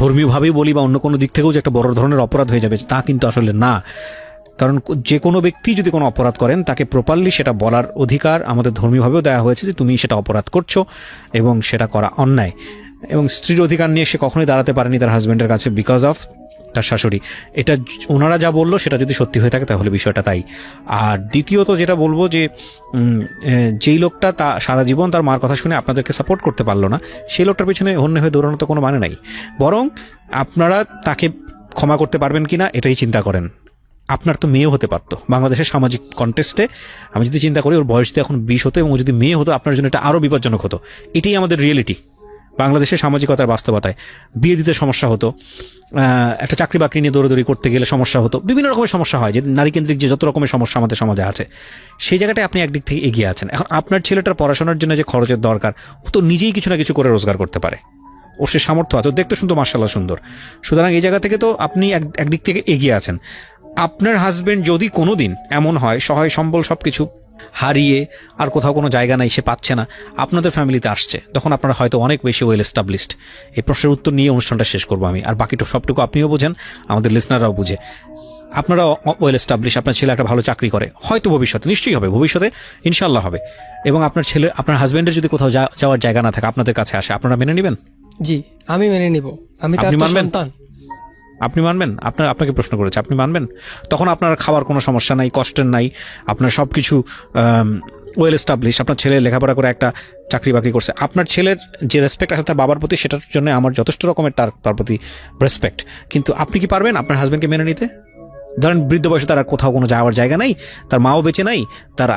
ধর্মীয়ভাবেই বলি বা অন্য কোনো দিক থেকেও যে একটা বড় ধরনের অপরাধ হয়ে যাবে, তা কিন্তু আসলে না। কারণ যে কোনো ব্যক্তি যদি কোনো অপরাধ করেন তাকে প্রপারলি সেটা বলার অধিকার আমাদের ধর্মীয়ভাবেও দেওয়া হয়েছে যে তুমি সেটা অপরাধ করছো এবং সেটা করা অন্যায়। এবং স্ত্রীর অধিকার নিয়ে সে কখনোই দাঁড়াতে পারেনি তার হাজব্যান্ডের কাছে বিকজ অফ তার শাশুড়ি। এটা ওনারা যা বললো সেটা যদি সত্যি হয়ে থাকে তাহলে বিষয়টা তাই। আর দ্বিতীয়ত যেটা বলবো যে যেই লোকটা সারা জীবন তার মার কথা শুনে আপনাদেরকে সাপোর্ট করতে পারলো না, সেই লোকটার পিছনে অন্য হয়ে দৌড়ানো তো কোনো মানে নাই। বরং আপনারা তাকে ক্ষমা করতে পারবেন কিনা এটাই চিন্তা করেন। আপনার তো মেয়েও হতে পারতো বাংলাদেশের সামাজিক কন্টেস্টে। আমি যদি চিন্তা করি ওর বয়স তো এখন 20 হতো, এবং যদি মেয়ে হতো আপনার জন্য এটা আরও বিপজ্জনক হতো। এটাই আমাদের রিয়েলিটি, বাংলাদেশের সামাজিকতার বাস্তবতায়। বিয়ে দিতে সমস্যা হতো, একটা চাকরি বাকরি নিয়ে দৌড়াদৌড়ি করতে গেলে সমস্যা হতো, বিভিন্ন রকমের সমস্যা হয়, যে নারীকেন্দ্রিক যে যত রকমের সমস্যা আমাদের সমাজে আছে, সেই জায়গাটায় আপনি একদিক থেকে এগিয়ে আছেন। এখন আপনার ছেলেটার পড়াশোনার জন্য যে খরচের দরকার, ও তো নিজেই কিছু না কিছু করে রোজগার করতে পারে, ওর সে সামর্থ্য আছে, দেখতে শুনতো মাশাআল্লাহ সুন্দর। সুতরাং এই জায়গা থেকে তো আপনি একদিক থেকে এগিয়ে আছেন। আপনার হাজবেন্ড যদি কোনো দিন এমন হয় সহায় সম্বল সব কিছু হারিয়ে আর কোথাও কোনো জায়গা নাই, সে পাচ্ছে না, আপনাদের ফ্যামিলিতে আসছে, তখন আপনারা হয়তো অনেক বেশি ওয়েল এস্টাবলিশড। এই প্রশ্নের উত্তর নিয়ে অনুষ্ঠানটা শেষ করবো আমি, আর বাকিটা সবটুকু আপনিও বোঝেন, আমাদের লিসনাররাও বুঝে। আপনারা ওয়েল এস্টাবলিশ, আপনার ছেলে একটা ভালো চাকরি করে, হয়তো ভবিষ্যতে নিশ্চয়ই হবে, ভবিষ্যতে ইনশাল্লাহ হবে, এবং আপনার হাজবেন্ডের যদি কোথাও যাওয়ার জায়গা না থাকে, আপনাদের কাছে আসে, আপনারা মেনে নেবেন? জি, আমি মেনে নিব। আমি তার সন্তান। আপনি মানবেন? আপনাকে প্রশ্ন করেছে, আপনি মানবেন? তখন আপনার খাওয়ার কোনো সমস্যা নাই, কষ্টের নাই, আপনার সব কিছু ওয়েল এস্টাবলিশ, আপনার ছেলে লেখাপড়া করে একটা চাকরি বাকরি করছে, আপনার ছেলের যে রেসপেক্ট আছে তার বাবার প্রতি, সেটার জন্য আমার যথেষ্ট রকমের তার প্রতি রেসপেক্ট। কিন্তু আপনি কি পারবেন আপনার হাজব্যান্ডকে মেনে নিতে? ধরেন বৃদ্ধ বয়সে তার কোথাও কোনো যাওয়ার জায়গা নাই, তার মাও বেঁচে নাই, তার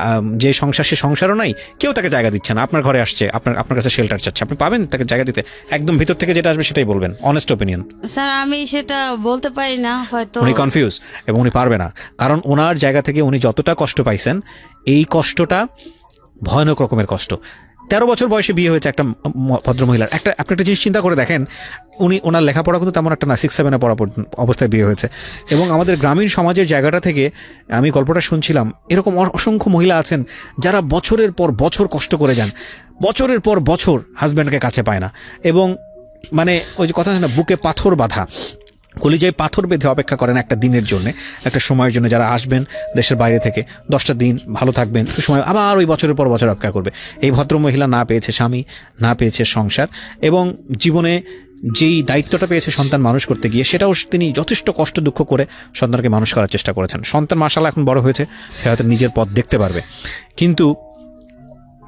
যে সংসার সে সংসারও নাই, কেউ তাকে জায়গা দিচ্ছে না, আপনার ঘরে আসছে, আপনার কাছে শেল্টার চাচ্ছে, আপনি পাবেন তাকে জায়গা দিতে? একদম ভিতর থেকে যেটা আসবে সেটাই বলবেন, অনেস্ট ওপিনিয়ন। স্যার আমি সেটা বলতে পারি না, হয়তো উনি কনফিউজ এবং উনি পারবে না, কারণ ওনার জায়গা থেকে উনি যতটা কষ্ট পাইছেন, এই কষ্টটা ভয়ানক রকমের কষ্ট। 13 বছর বয়সে বিয়ে হয়েছে একটা ভদ্রমহিলার। আপনি একটা জিনিস চিন্তা করে দেখেন, ওনার লেখাপড়া কিন্তু তেমন একটা না, 6-7-এ পড়া অবস্থায় বিয়ে হয়েছে। এবং আমাদের গ্রামীণ সমাজের জায়গাটা থেকে আমি গল্পটা শুনছিলাম, এরকম অসংখ্য মহিলা আছেন যারা বছরের পর বছর কষ্ট করে যান, বছরের পর বছর হাজব্যান্ডকে কাছে পায় না, এবং মানে ওই যে কথা আছে না, বুকে পাথর বাঁধা, কলিজায় পাথর বেঁধে অপেক্ষা করেন একটা দিনের জন্য, একটা সময়ের জন্য, যারা আসবেন দেশের বাইরে থেকে, 10টা দিন ভালো থাকবেন, একটু সময় আবার ওই বছরের পর বছর অপেক্ষা করবে। এই ভদ্রমহিলা না পেয়েছে স্বামী, না পেয়েছে সংসার, এবং জীবনে যেই দায়িত্বটা পেয়েছে সন্তান মানুষ করতে গিয়ে, সেটাও তিনি যথেষ্ট কষ্ট দুঃখ করে সন্তানকে মানুষ করার চেষ্টা করেছেন। সন্তান মাশাআল্লাহ এখন বড় হয়েছে, সে হয়তো নিজের পথ দেখতে পারবে, কিন্তু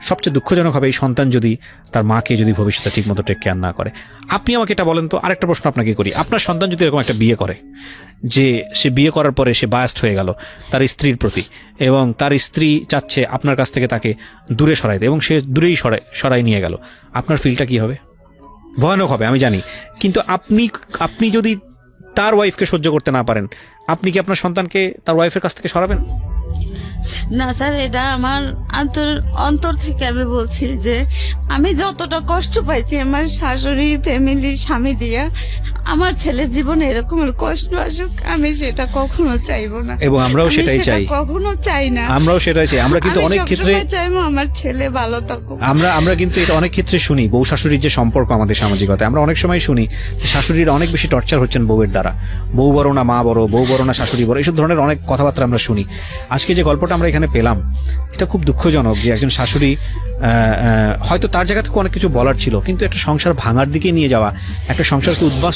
সবচেয়ে দুঃখজনক হবে এই সন্তান যদি তার মাকে যদি ভবিষ্যতে ঠিকমতো টেক কেয়ার না করে। আপনি আমাকে এটা বলেন তো, আরেকটা প্রশ্ন আপনাকে করি, আপনার সন্তান যদি এরকম একটা বিয়ে করে, যে সে বিয়ে করার পরে সে বায়াস্ট হয়ে গেল তার স্ত্রীর প্রতি, এবং তার স্ত্রী চাচ্ছে আপনার কাছ থেকে তাকে দূরে সরাইতে, এবং সে দূরেই সরাই নিয়ে গেল, আপনার ফিলটা কি হবে? ভয়ানক হবে, আমি জানি। কিন্তু আপনি যদি তার ওয়াইফকে সহ্য করতে না পারেন, আপনি কি আপনার সন্তানকে তার ওয়াইফের কাছ থেকে সরাবেন? না স্যার, এটা আমার অন্তর থেকে আমি বলছি যে আমি যতটা কষ্ট পাইছি আমার শাশুড়ি, ফ্যামিলি, স্বামী দিয়া, আমার ছেলের জীবনে এরকমের কষ্ট আসুক আমি সেটা কখনো চাইবো না, এবং আমরাও সেটাই চাই, কখনো চাই না, আমরাও সেটাই চাই। আমরা কিন্তু অনেক ক্ষেত্রে চাইবো আমার ছেলে ভালো থাকুক। আমরা কিন্তু এটা অনেক ক্ষেত্রে শুনি, বউ শাশুড়ির যে সম্পর্ক আমাদের সামাজিকতায়, আমরা অনেক সময় শুনি শাশুড়িরা অনেক বেশি টর্চার হচ্ছেন বউয়ের দ্বারা, বউ বড় না মা বড়, বউ বড় না শাশুড়ি বড়, এইসব ধরনের অনেক কথাবার্তা আমরা শুনি। আজকে যে গল্পটা আমরা এখানে পেলাম, এটা খুব দুঃখজনক যে একজন শাশুড়ি, হয়তো তার জায়গা থেকে অনেক কিছু বলার ছিল, কিন্তু একটা সংসার ভাঙার দিকে নিয়ে যাওয়া, একটা সংসারকে উদ্বাস্তু